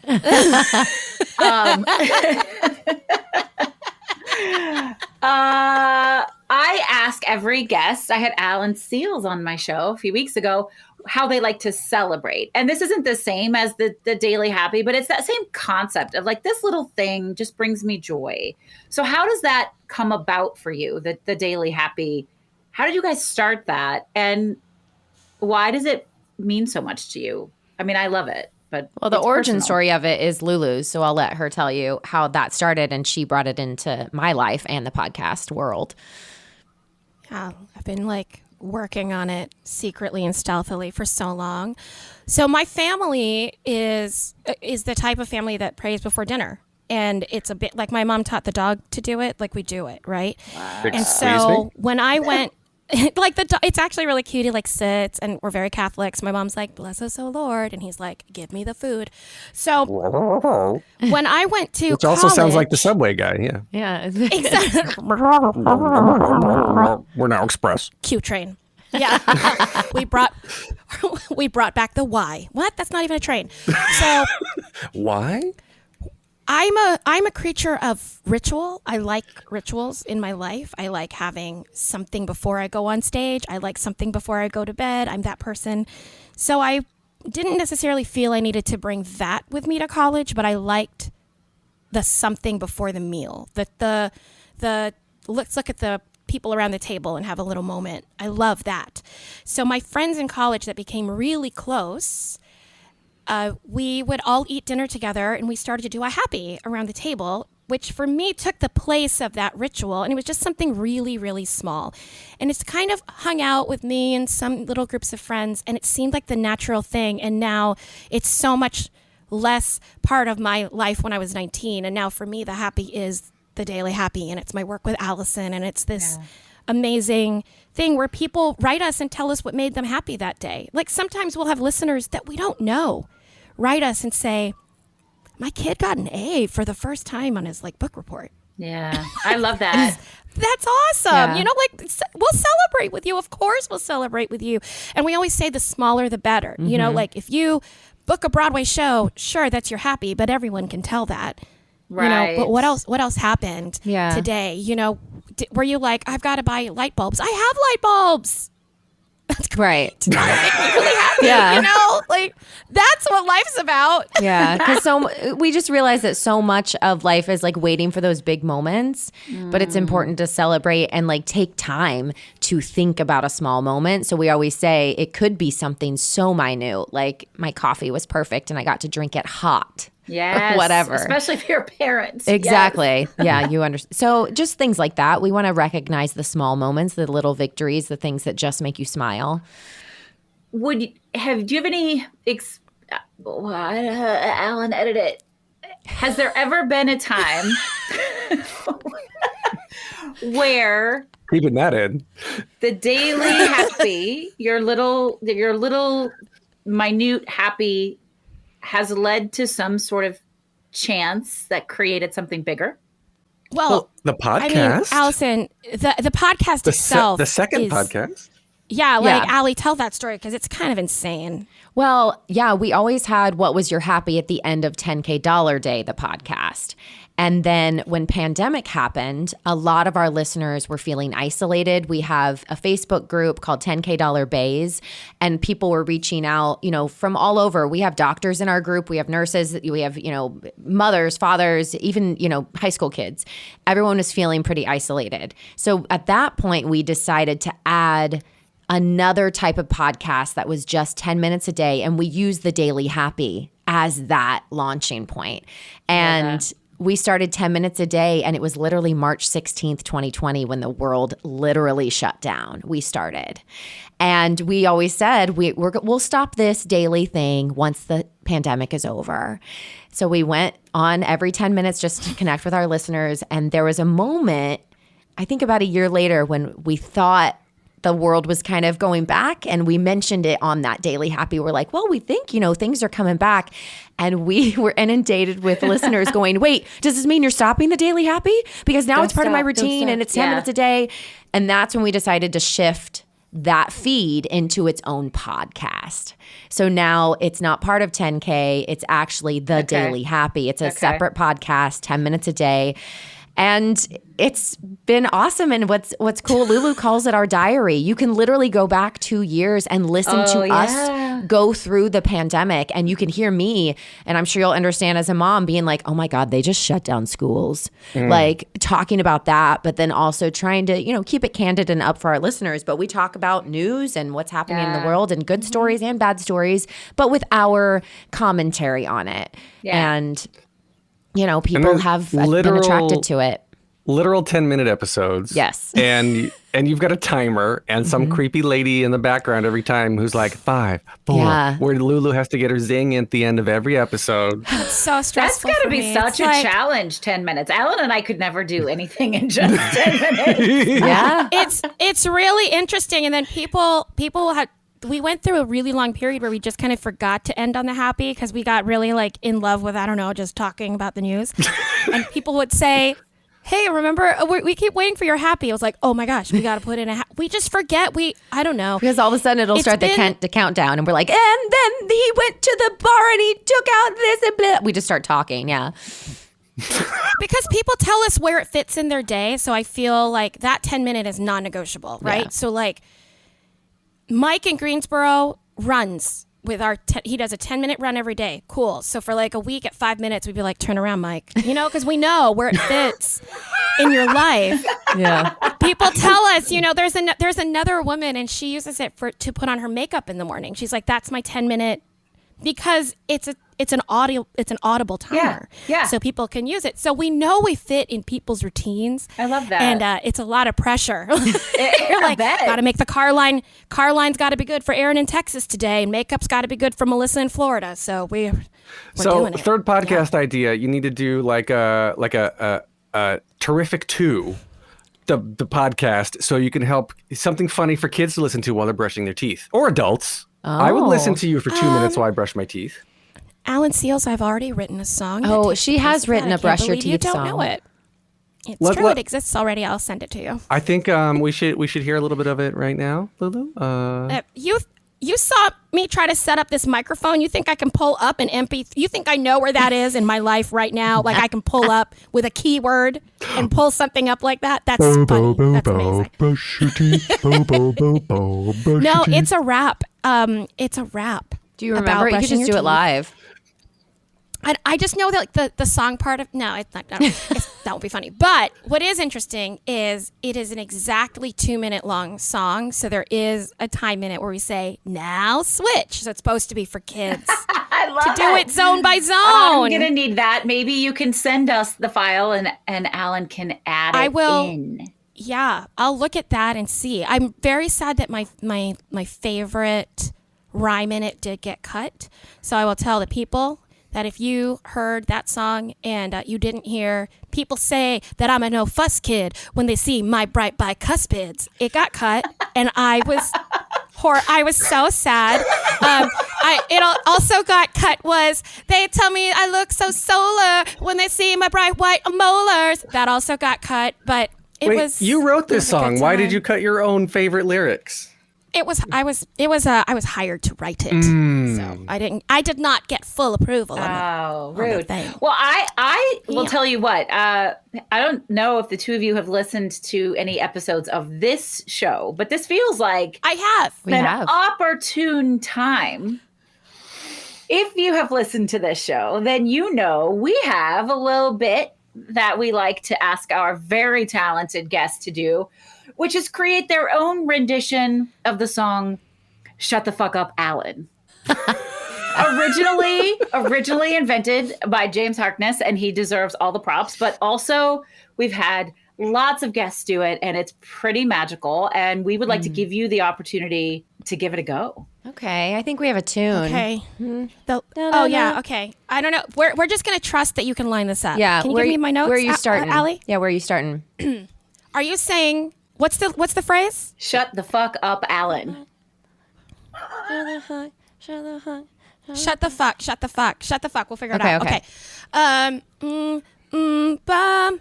[SPEAKER 3] I ask every guest. I had Alan Seals on my show a few weeks ago, how they like to celebrate. And this isn't the same as the daily happy, but it's that same concept of like, this little thing just brings me joy. So how does that come about for you, the daily happy? How did you guys start that? And why does it mean so much to you? I mean, I love it. But
[SPEAKER 4] well, the origin
[SPEAKER 3] personal.
[SPEAKER 4] story of it is Lulu's, so I'll let her tell you how that started, and she brought it into my life and the podcast world.
[SPEAKER 2] Yeah, I've been like working on it secretly and stealthily for so long. So my family is the type of family that prays before dinner. And it's a bit like my mom taught the dog to do it, like we do it, right?
[SPEAKER 5] Wow.
[SPEAKER 2] And so when I went, like it's actually really cute. He like sits, and we're very Catholic. So my mom's like, "Bless us, O Lord," and he's like, "Give me the food." So when I went to
[SPEAKER 1] Which also sounds like the Subway guy, yeah.
[SPEAKER 4] Yeah.
[SPEAKER 2] exactly
[SPEAKER 1] We're now Express.
[SPEAKER 2] Q train. Yeah, we brought back the Y. What? That's not even a train. So
[SPEAKER 1] Why?
[SPEAKER 2] I'm a creature of ritual. I like rituals in my life. I like having something before I go on stage. I like something before I go to bed. I'm that person. So I didn't necessarily feel I needed to bring that with me to college, but I liked the something before the meal. The let's look at the people around the table and have a little moment. I love that. So my friends in college that became really close, we would all eat dinner together, and we started to do a happy around the table, which for me took the place of that ritual. And it was just something really, really small. And it's kind of hung out with me and some little groups of friends, and it seemed like the natural thing. And now it's so much less part of my life when I was 19. And now for me, the happy is the daily happy, and it's my work with Alison, and it's this amazing thing where people write us and tell us what made them happy that day. Like sometimes we'll have listeners that we don't know write us and say, "My kid got an A for the first time on his like book report."
[SPEAKER 3] Yeah, I love that.
[SPEAKER 2] That's awesome.
[SPEAKER 4] Yeah.
[SPEAKER 2] You know, like we'll celebrate with you. Of course we'll celebrate with you. And we always say the smaller the better. You know, like if you book a Broadway show, sure, that's your happy, but everyone can tell that.
[SPEAKER 3] Right.
[SPEAKER 2] You know, but what else happened
[SPEAKER 4] Yeah.
[SPEAKER 2] today? You know, were you like, "I've got to buy light bulbs"? I have light bulbs.
[SPEAKER 4] Right.
[SPEAKER 2] Make me really happy.
[SPEAKER 4] Yeah.
[SPEAKER 2] You know, like that's what life's about.
[SPEAKER 4] Yeah, because we just realize that so much of life is like waiting for those big moments, but it's important to celebrate and like take time to think about a small moment. So we always say it could be something so minute, like my coffee was perfect and I got to drink it hot.
[SPEAKER 3] Yes.
[SPEAKER 4] Whatever.
[SPEAKER 3] Especially if you're a parent.
[SPEAKER 4] Exactly. Yeah, you understand. So just things like that. We want to recognize the small moments, the little victories, the things that just make you smile.
[SPEAKER 3] Do you have any, Alan, edit it. Has there ever been a time where
[SPEAKER 1] Keeping that in.
[SPEAKER 3] the daily happy, your little minute happy has led to some sort of chance that created something bigger?
[SPEAKER 2] Well,
[SPEAKER 1] the podcast.
[SPEAKER 2] I mean, Alison, the podcast itself.
[SPEAKER 1] The second
[SPEAKER 2] is,
[SPEAKER 1] podcast.
[SPEAKER 2] Yeah, like
[SPEAKER 4] Yeah.
[SPEAKER 2] Allie, tell that story because it's kind of insane.
[SPEAKER 4] Well, yeah, we always had What Was Your Happy at the end of 10KDollarDay, the podcast. And then when pandemic happened, a lot of our listeners were feeling isolated. We have a Facebook group called 10KDollarBays, and people were reaching out, you know, from all over. We have doctors in our group. We have nurses. We have, you know, mothers, fathers, even, you know, high school kids. Everyone was feeling pretty isolated. So at that point, we decided to add another type of podcast that was just 10 minutes a day. And we used the Daily Happy as that launching point. And we started 10 minutes a day, and it was literally March 16th, 2020, when the world literally shut down. We started. And we always said, we'll stop this daily thing once the pandemic is over. So we went on every 10 minutes just to connect with our listeners. And there was a moment, I think about a year later, when we thought the world was kind of going back, and we mentioned it on that Daily Happy. We're like, well, we think, things are coming back. And we were inundated with listeners going, wait, does this mean you're stopping the Daily Happy? Because now it's part of my routine and it's 10 minutes a day. And that's when we decided to shift that feed into its own podcast. So now it's not part of 10K. It's actually the Daily Happy. It's a separate podcast, 10 minutes a day. And it's been awesome. And what's cool, Lulu calls it our diary. You can literally go back 2 years and listen to us go through the pandemic. And you can hear me, and I'm sure you'll understand as a mom, being like, oh my God, they just shut down schools. Like talking about that, but then also trying to, keep it candid and up for our listeners. But we talk about news and what's happening in the world and good stories and bad stories, but with our commentary on it. And people have been attracted to it.
[SPEAKER 1] Literal 10-minute episodes.
[SPEAKER 4] Yes.
[SPEAKER 1] And you've got a timer and some creepy lady in the background every time who's like 5, 4, where Lulu has to get her zing at the end of every episode.
[SPEAKER 2] It's so stressful.
[SPEAKER 3] That's got to be
[SPEAKER 2] me.
[SPEAKER 3] such a challenge, 10 minutes. Alan and I could never do anything in just 10 minutes.
[SPEAKER 2] It's really interesting. And then people had, we went through a really long period where we just kind of forgot to end on the happy because we got really like in love with, I don't know, just talking about the news. And people would say, hey, remember, we keep waiting for your happy. I was like, oh my gosh, we got to put in we just forget. I don't know.
[SPEAKER 4] Because all of a sudden it'll start the countdown and we're like, and then he went to the bar and he took out this and blah. We just start talking. Yeah.
[SPEAKER 2] Because people tell us where it fits in their day. So I feel like that 10-minute is non-negotiable, right?
[SPEAKER 4] Yeah.
[SPEAKER 2] So like Mike in Greensboro runs with he does a 10-minute run every day. Cool. So for like a week at 5 minutes, we'd be like, turn around, Mike. Because we know where it fits in your life. Yeah. People tell us, there's another woman and she uses it to put on her makeup in the morning. She's like, that's my 10-minute, because it's an audible timer.
[SPEAKER 3] Yeah.
[SPEAKER 2] So people can use it. So we know we fit in people's routines.
[SPEAKER 3] I love that.
[SPEAKER 2] And it's a lot of pressure. You're like, got to make the car line's got to be good for Aaron in Texas today, and makeup's got to be good for Melissa in Florida. So we're doing it.
[SPEAKER 1] Third podcast idea, you need to do like a terrific 2. The podcast, so you can help something funny for kids to listen to while they're brushing their teeth, or adults. I would listen to you for 2 minutes while I brush my teeth.
[SPEAKER 2] Alan Seals, I've already written a song.
[SPEAKER 4] Oh, she has written a brush your teeth song.
[SPEAKER 2] You don't know it. It's true. It exists already. I'll send it to you.
[SPEAKER 1] I think we should hear a little bit of it right now, Lulu.
[SPEAKER 2] You saw me try to set up this microphone. You think I can pull up an MP? You think I know where that is in my life right now? Like I can pull up with a keyword and pull something up like that? That's funny. That's amazing.
[SPEAKER 5] Brush your teeth.
[SPEAKER 2] No, it's a rap. It's a rap.
[SPEAKER 4] Do you remember? You could just do it live.
[SPEAKER 2] I just know that like the song part of it's not that won't be funny. But what is interesting is it is an exactly 2-minute long song. So there is a time in it where we say now switch. So it's supposed to be for kids.
[SPEAKER 3] I love
[SPEAKER 2] to do it zone by zone.
[SPEAKER 3] I'm gonna need that. Maybe you can send us the file and Alan can add it in.
[SPEAKER 2] Yeah, I'll look at that and see. I'm very sad that my favorite rhyme in it did get cut. So I will tell the people that if you heard that song and you didn't hear people say that I'm a no fuss kid when they see my bright bicuspids, it got cut, and I was so sad. It also got cut was they tell me I look so solar when they see my bright white molars. That also got cut, but
[SPEAKER 1] you wrote this song. Why did you cut your own favorite lyrics?
[SPEAKER 2] I was hired to write it, so I did not get full approval.
[SPEAKER 3] Rude. Well, I will tell you what. I don't know if the two of you have listened to any episodes of this show, but this feels like
[SPEAKER 2] I have.
[SPEAKER 3] An opportune time. If you have listened to this show, then you know we have a little bit that we like to ask our very talented guests to do, which is create their own rendition of the song Shut the Fuck Up, Alan. Originally invented by James Harkness, and he deserves all the props, but also we've had lots of guests do it, and it's pretty magical, and we would like to give you the opportunity to give it a go.
[SPEAKER 4] Okay, I think we have a tune.
[SPEAKER 2] Okay. Okay. I don't know. We're just going to trust that you can line this up.
[SPEAKER 4] Yeah.
[SPEAKER 2] Can you give me my notes?
[SPEAKER 4] Where are you starting?
[SPEAKER 2] Allie?
[SPEAKER 4] Yeah, where are you starting?
[SPEAKER 2] Are you saying What's the phrase?
[SPEAKER 3] Shut the fuck up, Alan.
[SPEAKER 2] Shut the fuck. We'll figure it out.
[SPEAKER 4] Okay.
[SPEAKER 2] Bum.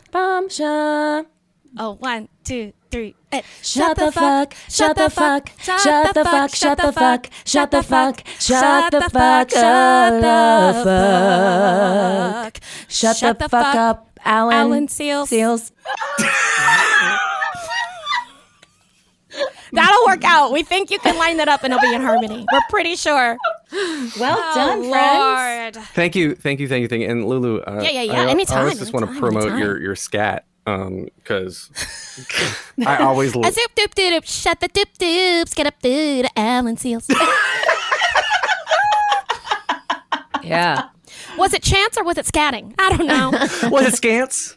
[SPEAKER 4] Shut
[SPEAKER 2] Oh, 1, 2, 3.
[SPEAKER 4] Shut the fuck. Shut the fuck. Shut the fuck. Shut the fuck. Shut the fuck. Shut the fuck. Shut the fuck up,
[SPEAKER 2] Alan Seals. That'll work out. We think you can line that up and it'll be in harmony. We're pretty sure.
[SPEAKER 3] Well done, friends.
[SPEAKER 2] Lord.
[SPEAKER 1] Thank you. And Lulu,
[SPEAKER 2] Yeah. Anytime.
[SPEAKER 1] I always just want to promote your scat because I always
[SPEAKER 2] A zoop doop doop doop. Shut the doop doops. Get up to Alan Seals.
[SPEAKER 4] Yeah.
[SPEAKER 2] Was it chance or was it scatting? I don't know.
[SPEAKER 1] Was it scants?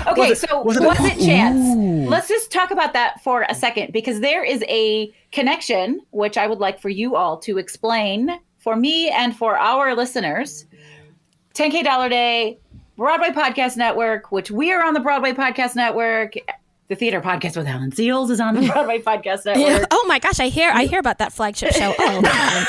[SPEAKER 3] Okay, was it chance?
[SPEAKER 1] Ooh.
[SPEAKER 3] Let's just talk about that for a second because there is a connection which I would like for you all to explain for me and for our listeners. 10KDollarDay, Broadway Podcast Network, which we are on the Broadway Podcast Network. The Theater Podcast with Alan Seals is on the Broadway Podcast Network.
[SPEAKER 2] Yeah. Oh my gosh, I hear about that flagship show. Oh.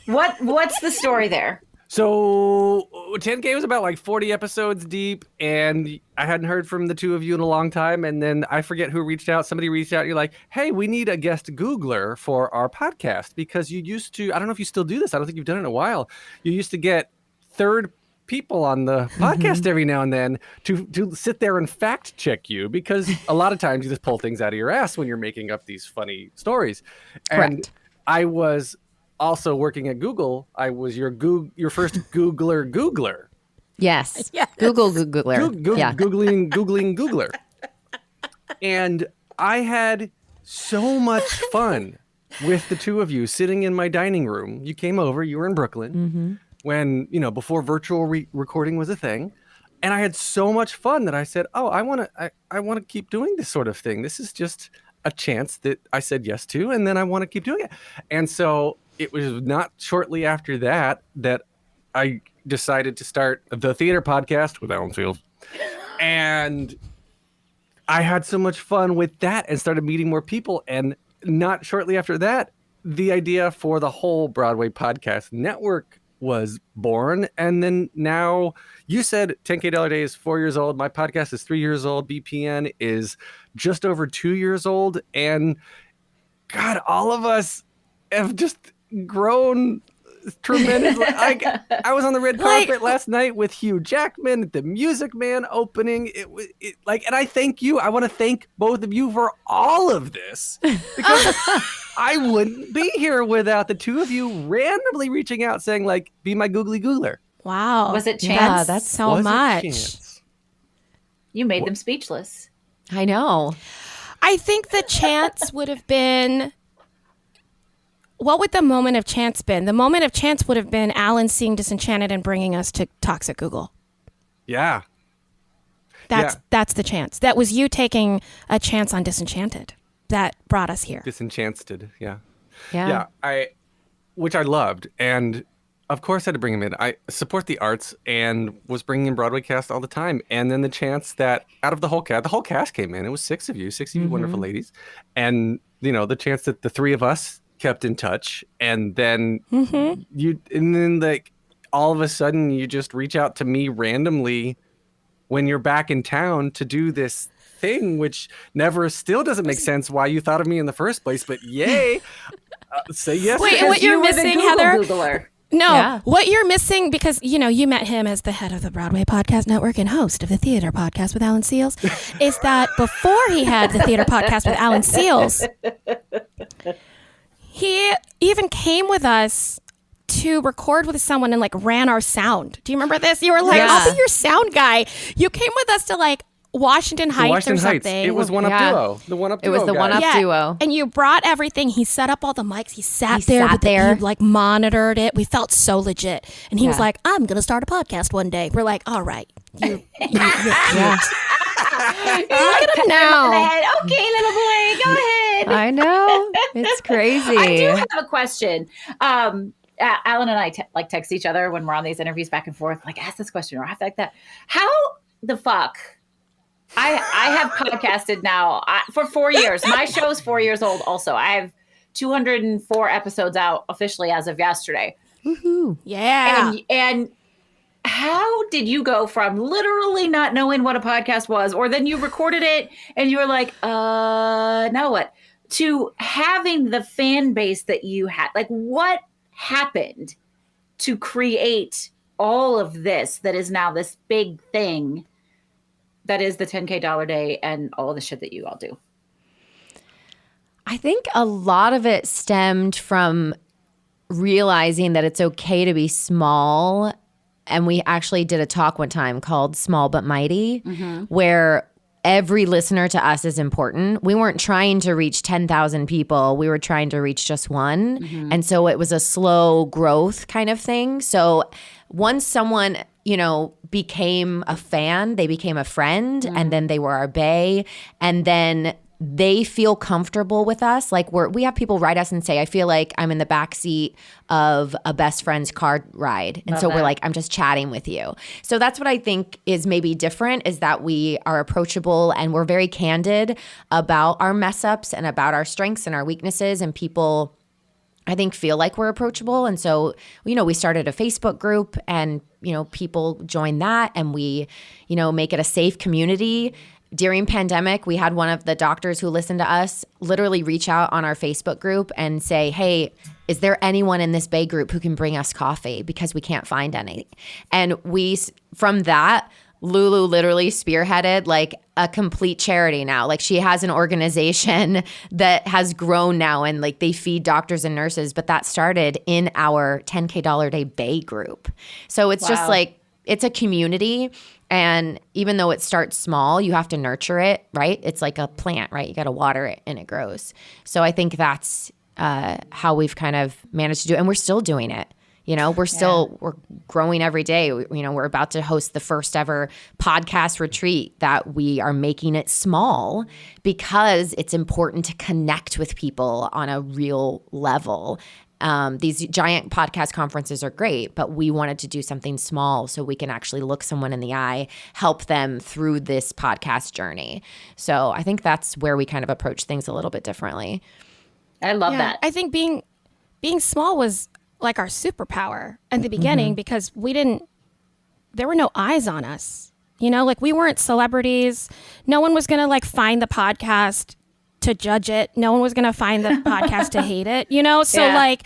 [SPEAKER 3] What's the story there?
[SPEAKER 1] So 10K was about like 40 episodes deep, and I hadn't heard from the two of you in a long time. And then I forget who reached out. Somebody reached out. And you're like, hey, we need a guest Googler for our podcast because you used to, I don't know if you still do this. I don't think you've done it in a while. You used to get third people on the podcast every now and then to sit there and fact check you because a lot of times you just pull things out of your ass when you're making up these funny stories.
[SPEAKER 4] Correct.
[SPEAKER 1] And I was also working at Google. I was your first Googler.
[SPEAKER 4] Yes.
[SPEAKER 2] Yes.
[SPEAKER 4] Googler. Yeah.
[SPEAKER 1] Googling Googler. And I had so much fun with the two of you sitting in my dining room. You came over, you were in Brooklyn when, before virtual recording was a thing. And I had so much fun that I said, oh, I want to keep doing this sort of thing. This is just a chance that I said yes to, and then I want to keep doing it. And so it was not shortly after that I decided to start the Theater Podcast with Alan Seals. And I had so much fun with that and started meeting more people. And not shortly after that, the idea for the whole Broadway Podcast Network was born. And then now you said 10KDollarDay is 4 years old. My podcast is 3 years old. BPN is just over 2 years old. And God, all of us have just grown tremendously. I was on the red carpet last night with Hugh Jackman at the Music Man opening. And I thank you. I want to thank both of you for all of this because I wouldn't be here without the two of you randomly reaching out saying like, be my googly googler.
[SPEAKER 2] Wow.
[SPEAKER 3] Was it chance?
[SPEAKER 2] Yeah, that's so
[SPEAKER 1] Was it
[SPEAKER 2] much.
[SPEAKER 1] chance?
[SPEAKER 3] You made them speechless.
[SPEAKER 4] I know.
[SPEAKER 2] I think the chance would have been, what would the moment of chance been? The moment of chance would have been Alan seeing Disenchanted and bringing us to Toxic Google.
[SPEAKER 1] Yeah.
[SPEAKER 2] That's the chance. That was you taking a chance on Disenchanted that brought us here.
[SPEAKER 1] Disenchanted. Yeah.
[SPEAKER 4] Yeah.
[SPEAKER 1] Which I loved. And of course I had to bring him in. I support the arts and was bringing in Broadway cast all the time. And then the chance that out of the whole cast came in. It was six of you wonderful ladies. And, the chance that the three of us kept in touch. And then like all of a sudden you just reach out to me randomly when you're back in town to do this thing, which still doesn't make sense why you thought of me in the first place, but yay. Say yes.
[SPEAKER 2] Wait,
[SPEAKER 1] to
[SPEAKER 2] what you're missing, Heather?
[SPEAKER 3] Googler.
[SPEAKER 2] No,
[SPEAKER 4] Yeah.
[SPEAKER 2] what you're missing, because, you met him as the head of the Broadway Podcast Network and host of the Theater Podcast with Alan Seals, is that before he had the Theater Podcast with Alan Seals, he even came with us to record with someone and ran our sound. Do you remember this? You were like,
[SPEAKER 4] Yeah.
[SPEAKER 2] I'll be your sound guy. You came with us to Washington Heights
[SPEAKER 1] Washington
[SPEAKER 2] or
[SPEAKER 1] Heights.
[SPEAKER 2] something.
[SPEAKER 1] It was One Up
[SPEAKER 4] Yeah.
[SPEAKER 1] Duo. The One Up
[SPEAKER 4] It
[SPEAKER 1] Duo.
[SPEAKER 4] was the
[SPEAKER 1] guy.
[SPEAKER 4] One Up Duo.
[SPEAKER 2] And you brought everything. He set up all the mics. He sat
[SPEAKER 4] He
[SPEAKER 2] there.
[SPEAKER 4] sat there.
[SPEAKER 2] He monitored it. We felt so legit. And he was
[SPEAKER 4] Yeah.
[SPEAKER 2] like, I'm going to start a podcast one day. We're like, all right. You're
[SPEAKER 4] Yeah.
[SPEAKER 2] Look at him now.
[SPEAKER 3] Okay, little boy, go ahead.
[SPEAKER 4] I know. It's crazy.
[SPEAKER 3] I do have a question. Alan and I text each other when we're on these interviews back and forth, ask this question or I like that. How the fuck I have podcasted now for 4 years. My show is 4 years old also. I have 204 episodes out officially as of yesterday.
[SPEAKER 4] Woohoo.
[SPEAKER 2] Yeah.
[SPEAKER 3] And how did you go from literally not knowing what a podcast was, or then you recorded it and you were like, now what? To having the fan base that you had? Like, what happened to create all of this that is now this big thing that is the 10K Dollar Day and all the shit that you all do?
[SPEAKER 4] I think a lot of it stemmed from realizing that it's okay to be small. And we actually did a talk one time called Small But Mighty, where every listener to us is important. We weren't trying to reach 10,000 people. We were trying to reach just one. And so it was a slow growth kind of thing. So once someone, became a fan, they became a friend, and then they were our bae. And then they feel comfortable with us. Like we have people write us and say, I feel like I'm in the backseat of a best friend's car ride. And we're like, I'm just chatting with you. So that's what I think is maybe different, is that we are approachable and we're very candid about our mess ups and about our strengths and our weaknesses, and people, I think, feel like we're approachable. And so, we started a Facebook group, and, people join that, and we, make it a safe community. During pandemic, we had one of the doctors who listened to us literally reach out on our Facebook group and say, hey, is there anyone in this Bay group who can bring us coffee, because we can't find any? And from that, Lulu literally spearheaded like a complete charity now. Like, she has an organization that has grown now, and like they feed doctors and nurses, but that started in our 10K Dollar Day Bay group. So it's just like, it's a community. And even though it starts small, you have to nurture it, right? It's like a plant, right? You got to water it and it grows. So I think that's how we've kind of managed to do it. And we're still doing it. We're growing every day. We're about to host the first ever podcast retreat that we are making it small, because it's important to connect with people on a real level. These giant podcast conferences are great, but we wanted to do something small so we can actually look someone in the eye, help them through this podcast journey. So I think that's where we kind of approach things a little bit differently.
[SPEAKER 3] I love that.
[SPEAKER 2] I think being small was like our superpower at the beginning, because there were no eyes on us. Like, we weren't celebrities. No one was going to like find the podcast to judge it. No one was going to find the podcast to hate it, So like,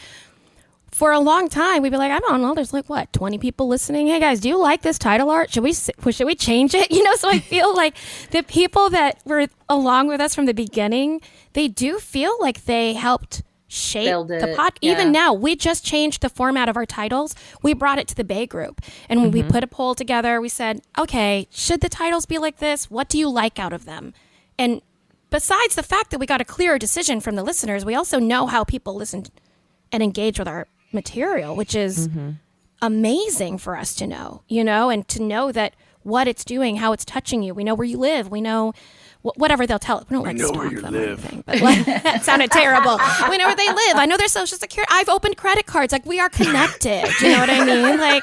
[SPEAKER 2] for a long time, we'd be like, I don't know, there's like 20 people listening. Hey guys, do you like this title art? Should we change it? So I feel like the people that were along with us from the beginning, they do feel like they helped shape the podcast. Even now, we just changed the format of our titles. We brought it to the Bay group, and when we put a poll together, we said, okay, should the titles be like this? What do you like out of them? And besides the fact that we got a clearer decision from the listeners, we also know how people listen and engage with our material, which is amazing for us to know, and to know that what it's doing, how it's touching you. We know where you live. We know whatever they'll tell. We don't like stalk them or anything, but that sounded terrible. We know where they live. I know their social security. I've opened credit cards. Like, we are connected. You know what I mean? Like,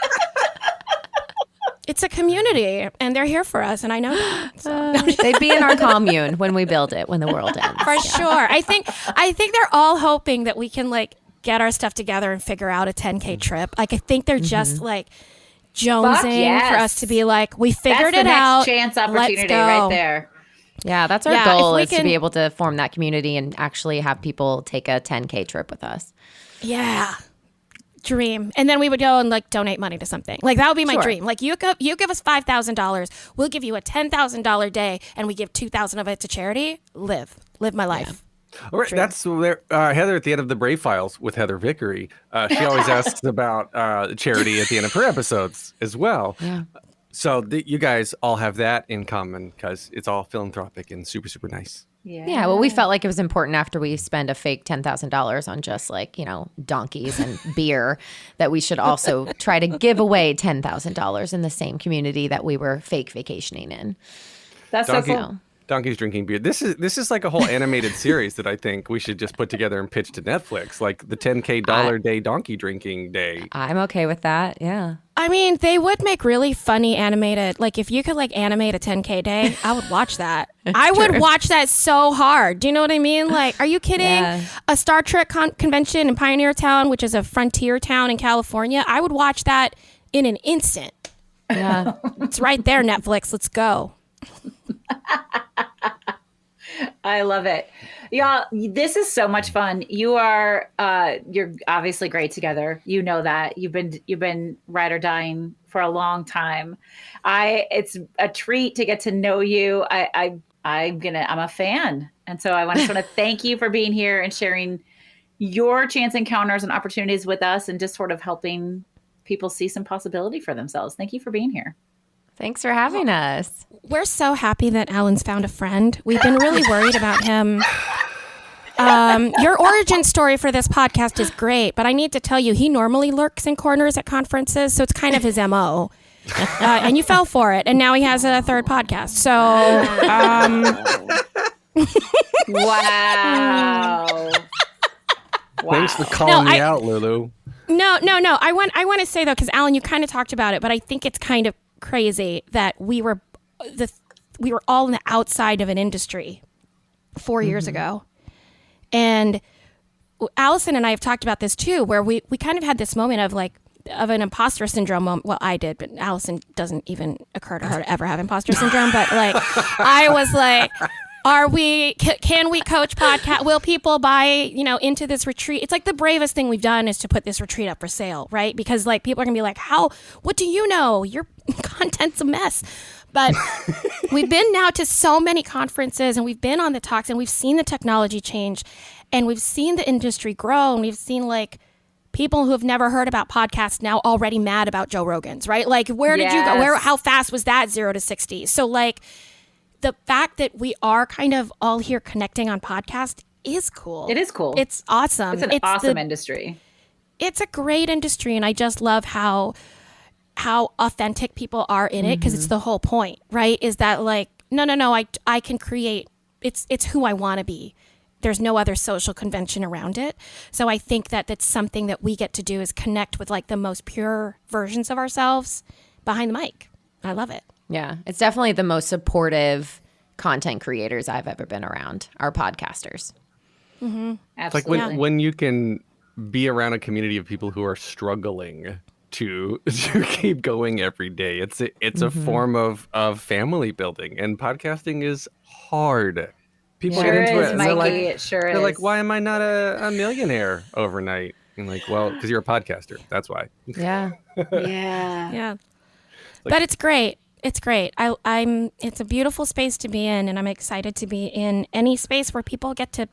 [SPEAKER 2] it's a community, and they're here for us, and I know that. So.
[SPEAKER 4] They'd be in our commune when we build it, when the world ends.
[SPEAKER 2] For sure. I think they're all hoping that we can like get our stuff together and figure out a 10K trip. Like, I think they're just like jonesing for us to be like, we figured it out.
[SPEAKER 3] That's the next chance opportunity right there.
[SPEAKER 4] Yeah, that's our goal, is to be able to form that community and actually have people take a 10K trip with us.
[SPEAKER 2] Yeah. Dream. And then we would go and like donate money to something. Like, that would be my dream. Like, you give us $5,000, we'll give you a $10,000 day, and we give $2,000 of it to charity. Live my life.
[SPEAKER 1] All right, that's where Heather at the end of the Brave Files with Heather Vickery. She always asks about charity at the end of her episodes as well. Yeah. So you guys all have that in common, because it's all philanthropic and super, super nice.
[SPEAKER 4] Yeah. Well, we felt like it was important, after we spend a fake $10,000 on just like, donkeys and beer, that we should also try to give away $10,000 in the same community that we were fake vacationing in.
[SPEAKER 3] That's so cool.
[SPEAKER 1] Donkeys drinking beer. This is like a whole animated series that I think we should just put together and pitch to Netflix, like the $10K Donkey Drinking Day.
[SPEAKER 4] I'm okay with that. Yeah.
[SPEAKER 2] I mean, they would make really funny animated. Like, if you could like animate a 10K day, I would watch that. I would watch that so hard. Do you know what I mean? Like, are you kidding?
[SPEAKER 4] Yeah.
[SPEAKER 2] A Star Trek convention in Pioneer Town, which is a frontier town in California. I would watch that in an instant.
[SPEAKER 4] Yeah.
[SPEAKER 2] It's right there, Netflix. Let's go.
[SPEAKER 3] I love it. Y'all, this is so much fun. You're obviously great together. You know that. You've been ride or dying for a long time. It's a treat to get to know you. I'm a fan. And so I just want to thank you for being here and sharing your chance encounters and opportunities with us and just sort of helping people see some possibility for themselves. Thank you for being here.
[SPEAKER 4] Thanks for having us.
[SPEAKER 2] We're so happy that Alan's found a friend. We've been really worried about him. Your origin story for this podcast is great, but I need to tell you, he normally lurks in corners at conferences, so it's kind of his MO. And you fell for it, and now he has a third podcast. So,
[SPEAKER 3] Wow.
[SPEAKER 1] Thanks for calling me out, Lulu.
[SPEAKER 2] No. I want to say though, because Alan, you kind of talked about it, but I think it's kind of crazy that we were all on the outside of an industry 4 years ago, and Alison and I have talked about this too, where we kind of had this moment of an imposter syndrome moment. Well, I did, but Alison doesn't even occur to her to ever have imposter syndrome. But like, I was like, can we coach podcast? Will people buy, into this retreat? It's like the bravest thing we've done is to put this retreat up for sale, right? Because like people are gonna be like, what do you know? Your content's a mess. But we've been now to so many conferences and we've been on the talks and we've seen the technology change and we've seen the industry grow and we've seen like people who have never heard about podcasts now already mad about Joe Rogan's, right? Like, where did you go? How fast was that 0 to 60? So like, the fact that we are kind of all here connecting on podcast is cool.
[SPEAKER 3] It is cool.
[SPEAKER 2] It's awesome.
[SPEAKER 3] It's an awesome industry.
[SPEAKER 2] It's a great industry. And I just love how authentic people are in it. Cause it's the whole point, right? Is that like, no, I can create, it's who I want to be. There's no other social convention around it. So I think that that's something that we get to do is connect with like the most pure versions of ourselves behind the mic. I love it.
[SPEAKER 4] Yeah, it's definitely the most supportive content creators I've ever been around, are podcasters.
[SPEAKER 2] Mm-hmm.
[SPEAKER 3] Absolutely.
[SPEAKER 1] Like when you can be around a community of people who are struggling to keep going every day. It's a form of family building, and podcasting is hard. People
[SPEAKER 3] Sure
[SPEAKER 1] get into
[SPEAKER 3] is,
[SPEAKER 1] it and
[SPEAKER 3] Mikey. It sure
[SPEAKER 1] they're
[SPEAKER 3] is.
[SPEAKER 1] like, why am I not a millionaire overnight? And like, well, because you're a podcaster. That's why.
[SPEAKER 4] Yeah.
[SPEAKER 3] Yeah.
[SPEAKER 2] Yeah. But it's great. It's great. It's a beautiful space to be in, and I'm excited to be in any space where people get to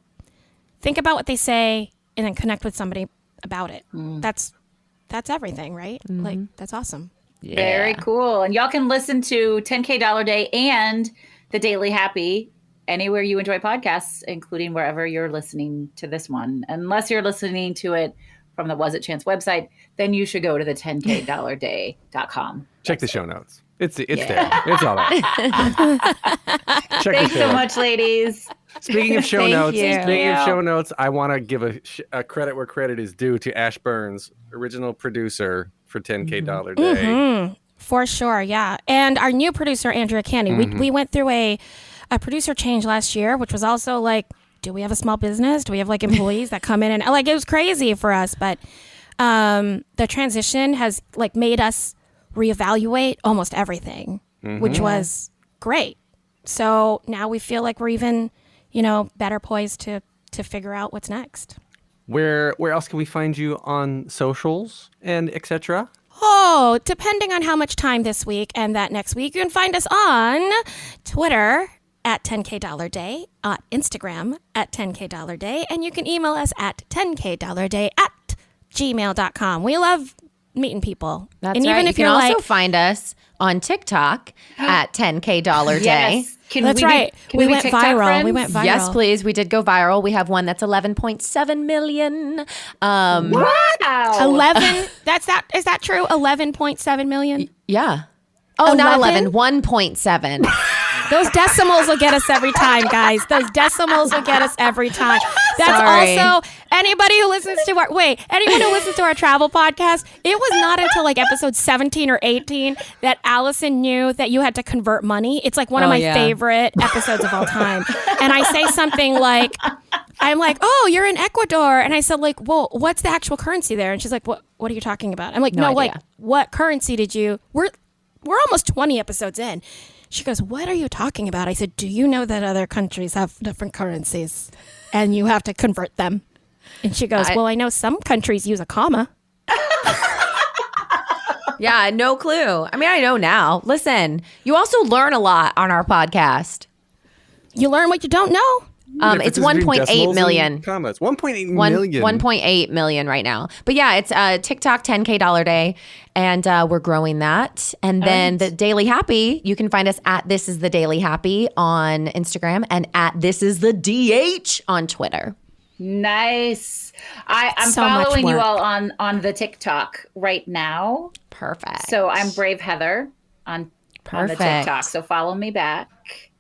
[SPEAKER 2] think about what they say and then connect with somebody about it. That's everything, right? Like, that's awesome.
[SPEAKER 4] Yeah.
[SPEAKER 3] Very cool. And y'all can listen to 10K Day and The Daily Happy anywhere you enjoy podcasts, including wherever you're listening to this one. Unless you're listening to it from the Was It Chance website, then you should go to the 10KDollarDay.com.
[SPEAKER 1] Check the show notes. It's there. It's all there. Check
[SPEAKER 3] Thanks
[SPEAKER 1] the
[SPEAKER 3] so
[SPEAKER 1] show
[SPEAKER 3] much, ladies.
[SPEAKER 1] Speaking of show
[SPEAKER 4] Thank
[SPEAKER 1] notes,
[SPEAKER 4] you.
[SPEAKER 1] speaking of show notes, I want to give a credit where credit is due to Ash Burns, original producer for 10K Dollar Day.
[SPEAKER 2] For sure, yeah. And our new producer, Andrea Candy. We went through a producer change last year, which was also like, do we have a small business? Do we have like employees that come in and like, it was crazy for us. But the transition has like made us reevaluate almost everything, which was great. So now we feel like we're even, better poised to figure out what's next.
[SPEAKER 1] Where else can we find you on socials and etc.?
[SPEAKER 2] Oh, depending on how much time this week and that next week, you can find us on Twitter at 10KDollarDay, on Instagram at 10KDollarDay, and you can email us at 10KDollarDay@gmail.com. We love meeting people.
[SPEAKER 4] That's
[SPEAKER 2] and
[SPEAKER 4] right.
[SPEAKER 2] even
[SPEAKER 4] You
[SPEAKER 2] if
[SPEAKER 4] can
[SPEAKER 2] you're
[SPEAKER 4] also
[SPEAKER 2] like,
[SPEAKER 4] find us on TikTok at 10KDollarDay.
[SPEAKER 3] Yes.
[SPEAKER 2] that's right.
[SPEAKER 3] Can
[SPEAKER 2] We
[SPEAKER 3] be
[SPEAKER 2] went
[SPEAKER 3] TikTok
[SPEAKER 2] viral.
[SPEAKER 3] friends?
[SPEAKER 2] We went viral.
[SPEAKER 4] Yes, please. We did go viral. We have one that's 11.7 million.
[SPEAKER 3] Wow.
[SPEAKER 2] 11. Is that true? 11.7 million.
[SPEAKER 4] Yeah. Oh, not 11.
[SPEAKER 2] 11?
[SPEAKER 4] 1.7.
[SPEAKER 2] Those decimals will get us every time, guys. Those decimals will get us every time. That's
[SPEAKER 4] Sorry.
[SPEAKER 2] also anyone who listens to our travel podcast. It was not until like episode 17 or 18 that Allison knew that you had to convert money. It's like one of my favorite episodes of all time. And I say something like, I'm like, oh, you're in Ecuador. And I said, like, well, what's the actual currency there? And she's like, what are you talking about? I'm like, no, like, what currency did you, we're almost 20 episodes in. She goes, what are you talking about? I said, do you know that other countries have different currencies and you have to convert them? And she goes, well, I know some countries use a comma.
[SPEAKER 4] Yeah, no clue. I mean, I know now. Listen, you also learn a lot on our podcast.
[SPEAKER 2] You learn what you don't know.
[SPEAKER 4] It's 1.8 million.
[SPEAKER 1] Commas. 1.8 million.
[SPEAKER 4] 1.8 million right now. But yeah, it's TikTok 10KDollarDay, and we're growing that. And then the Daily Happy, you can find us at This Is the Daily Happy on Instagram and at This Is the DH on Twitter.
[SPEAKER 3] Nice. I'm
[SPEAKER 2] So much
[SPEAKER 3] following you
[SPEAKER 2] work.
[SPEAKER 3] all on the TikTok right now.
[SPEAKER 4] Perfect.
[SPEAKER 3] So I'm Brave Heather on the
[SPEAKER 4] Perfect.
[SPEAKER 3] TikTok. So follow me back.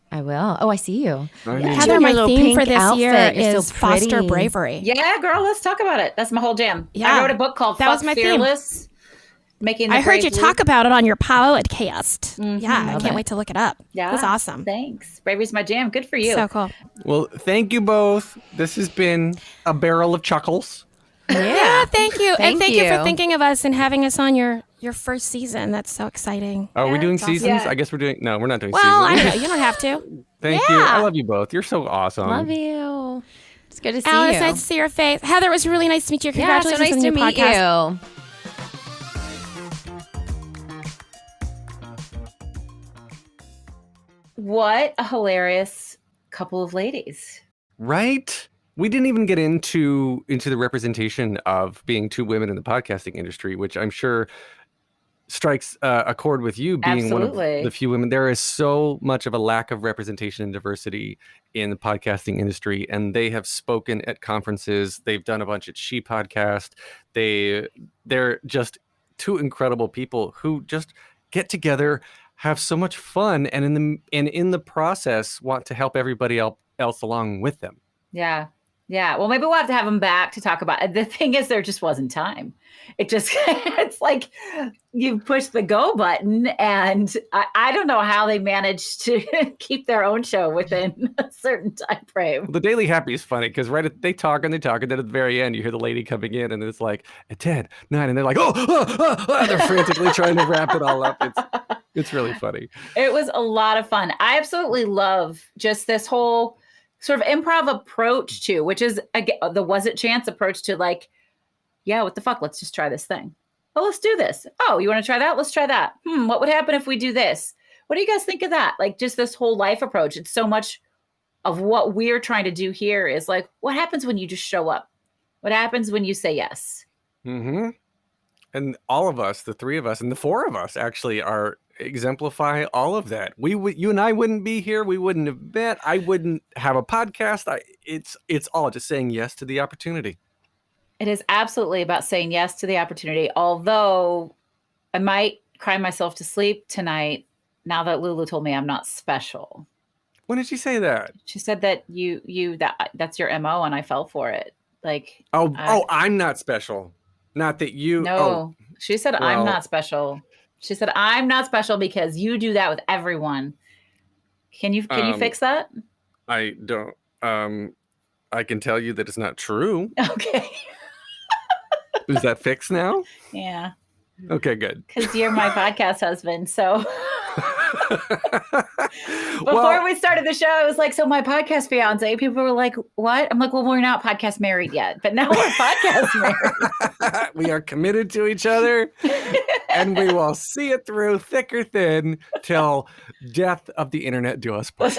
[SPEAKER 4] I will. Oh, I see you.
[SPEAKER 2] Heather,
[SPEAKER 4] Your
[SPEAKER 2] my
[SPEAKER 4] little
[SPEAKER 2] theme for
[SPEAKER 4] pink
[SPEAKER 2] this
[SPEAKER 4] outfit,
[SPEAKER 2] year
[SPEAKER 4] you're so
[SPEAKER 2] is foster
[SPEAKER 4] pretty.
[SPEAKER 2] bravery.
[SPEAKER 3] Yeah, girl, let's talk about it. That's my whole jam.
[SPEAKER 2] Yeah.
[SPEAKER 3] I wrote a book called
[SPEAKER 2] That was
[SPEAKER 3] Fuck
[SPEAKER 2] my theme.
[SPEAKER 3] Fearless. Making the
[SPEAKER 2] I heard you
[SPEAKER 3] brave
[SPEAKER 2] talk
[SPEAKER 3] leap.
[SPEAKER 2] about it on your podcast. Yeah, I
[SPEAKER 4] Love
[SPEAKER 2] can't
[SPEAKER 4] it.
[SPEAKER 2] wait to look it up.
[SPEAKER 3] Yeah,
[SPEAKER 2] That's awesome.
[SPEAKER 3] Thanks. Bravery's my jam. Good for you.
[SPEAKER 2] So cool.
[SPEAKER 1] Well, thank you both. This has been a barrel of chuckles.
[SPEAKER 2] Yeah, thank you.
[SPEAKER 4] Thank
[SPEAKER 2] and thank you
[SPEAKER 4] you.
[SPEAKER 2] for thinking of us and having us on your first season. That's so exciting.
[SPEAKER 1] Are we doing
[SPEAKER 3] it's awesome.
[SPEAKER 1] seasons?
[SPEAKER 3] Yeah.
[SPEAKER 1] I guess we're doing. No, we're not doing
[SPEAKER 2] Well, I
[SPEAKER 1] seasons.
[SPEAKER 2] don't know. You don't have to.
[SPEAKER 1] Thank you.
[SPEAKER 2] Yeah.
[SPEAKER 1] I love you both. You're so awesome.
[SPEAKER 4] Love you. It's good to see
[SPEAKER 2] Alice,
[SPEAKER 4] you.
[SPEAKER 2] nice to see your face. Heather, it was really nice to meet you.
[SPEAKER 4] Yeah, so
[SPEAKER 2] Congratulations
[SPEAKER 4] nice
[SPEAKER 2] on
[SPEAKER 4] to
[SPEAKER 2] the new
[SPEAKER 4] meet
[SPEAKER 2] podcast.
[SPEAKER 4] you.
[SPEAKER 3] What a hilarious couple of ladies.
[SPEAKER 1] Right? We didn't even get into the representation of being two women in the podcasting industry, which I'm sure strikes a chord with you being one
[SPEAKER 3] Absolutely.
[SPEAKER 1] of the few women. There is so much of a lack of representation and diversity in the podcasting industry, and they have spoken at conferences. They've done a bunch at She Podcast. They're just two incredible people who just get together, have so much fun, and in the process want to help everybody else along with them.
[SPEAKER 3] Yeah. Yeah. Well, maybe we'll have to have them back to talk about it. The thing is, there just wasn't time. It's like you push the go button, and I don't know how they managed to keep their own show within a certain time frame.
[SPEAKER 1] The Daily Happy is funny because they talk, and then at the very end, you hear the lady coming in, and it's like at 10, 9, and they're like, they're frantically trying to wrap it all up. It's really funny.
[SPEAKER 3] It was a lot of fun. I absolutely love just this whole sort of improv approach to, which is the was it chance approach to, like, yeah, what the fuck? Let's just try this thing. Oh, let's do this. Oh, you want to try that? Let's try that. What would happen if we do this? What do you guys think of that? Like, just this whole life approach. It's so much of what we're trying to do here is like, what happens when you just show up? What happens when you say yes?
[SPEAKER 1] Mm-hmm. And all of us, the three of us, and the four of us actually exemplify all of that. You and I wouldn't be here. We wouldn't have met. I wouldn't have a podcast. It's all just saying yes to the opportunity.
[SPEAKER 3] It is absolutely about saying yes to the opportunity. Although I might cry myself to sleep tonight now that Lulu told me I'm not special.
[SPEAKER 1] When did she say that?
[SPEAKER 3] She said that that's your MO, and I fell for it. Like,
[SPEAKER 1] I'm not special. Not that you.
[SPEAKER 3] No, she said I'm
[SPEAKER 1] well.
[SPEAKER 3] not special. She said I'm not special because you do that with everyone. Can you fix that?
[SPEAKER 1] I don't. I can tell you that it's not true.
[SPEAKER 3] Okay.
[SPEAKER 1] Is that fixed now?
[SPEAKER 3] Yeah.
[SPEAKER 1] Okay, good.
[SPEAKER 3] Because you're my podcast husband. So before
[SPEAKER 1] Well,
[SPEAKER 3] we started the show, it was like, so my podcast fiance. People were like, what? I'm like, well, we're not podcast married yet, but now we're podcast married.
[SPEAKER 1] we are committed to each other, and we will see it through thick or thin till death of the internet do us part.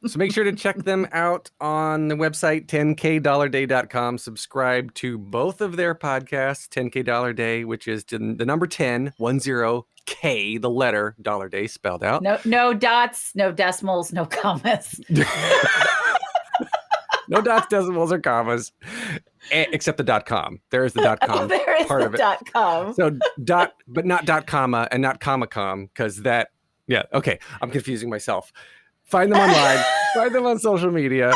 [SPEAKER 1] So make sure to check them out on the website, 10KDollarDay.com. Subscribe to both of their podcasts, 10KDollarDay, which is the number 10, 10K, the letter, Dollar Day spelled out.
[SPEAKER 3] No dots, no decimals, no commas.
[SPEAKER 1] No dots, decimals, or commas, except the .com. There is the .com
[SPEAKER 3] there is
[SPEAKER 1] part
[SPEAKER 3] the
[SPEAKER 1] of it.
[SPEAKER 3] .com.
[SPEAKER 1] So but not .comma and not .com, because that Yeah. Okay. I'm confusing myself. Find them online. Find them on social media.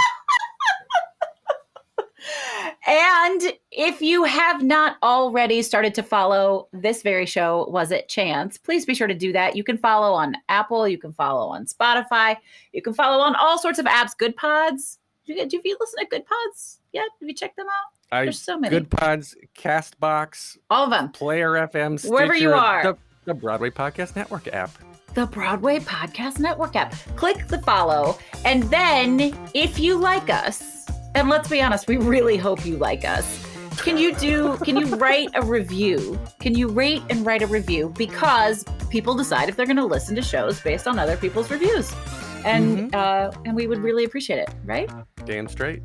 [SPEAKER 3] And if you have not already started to follow this very show, Was It Chance, please be sure to do that. You can follow on Apple. You can follow on Spotify. You can follow on all sorts of apps. Good Pods. Do you listen to Good Pods yet? Have you checked them out? There's so many.
[SPEAKER 1] Good Pods, Castbox,
[SPEAKER 3] all of them.
[SPEAKER 1] Player FM, Stitcher,
[SPEAKER 3] wherever you are.
[SPEAKER 1] The Broadway Podcast Network app.
[SPEAKER 3] The Broadway Podcast Network app. Click the follow. And then if you like us, and let's be honest, we really hope you like us. Can you write a review? Can you rate and write a review? Because people decide if they're going to listen to shows based on other people's reviews. And and we would really appreciate it, right?
[SPEAKER 1] Damn straight.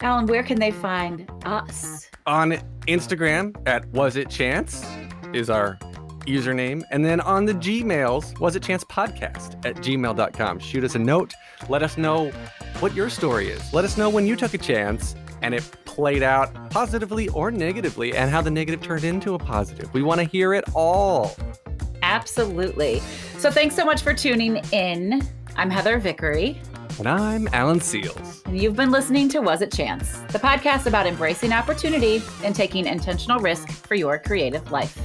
[SPEAKER 3] Alan, where can they find us?
[SPEAKER 1] On Instagram at Was It Chance is our username. And then on the Gmails, Was It Chance Podcast at gmail.com. Shoot us a note. Let us know what your story is. Let us know when you took a chance and it played out positively or negatively and how the negative turned into a positive. We want to hear it all.
[SPEAKER 3] Absolutely. So thanks so much for tuning in. I'm Heather Vickery.
[SPEAKER 1] And I'm Alan Seals.
[SPEAKER 3] And you've been listening to Was It Chance, the podcast about embracing opportunity and taking intentional risk for your creative life.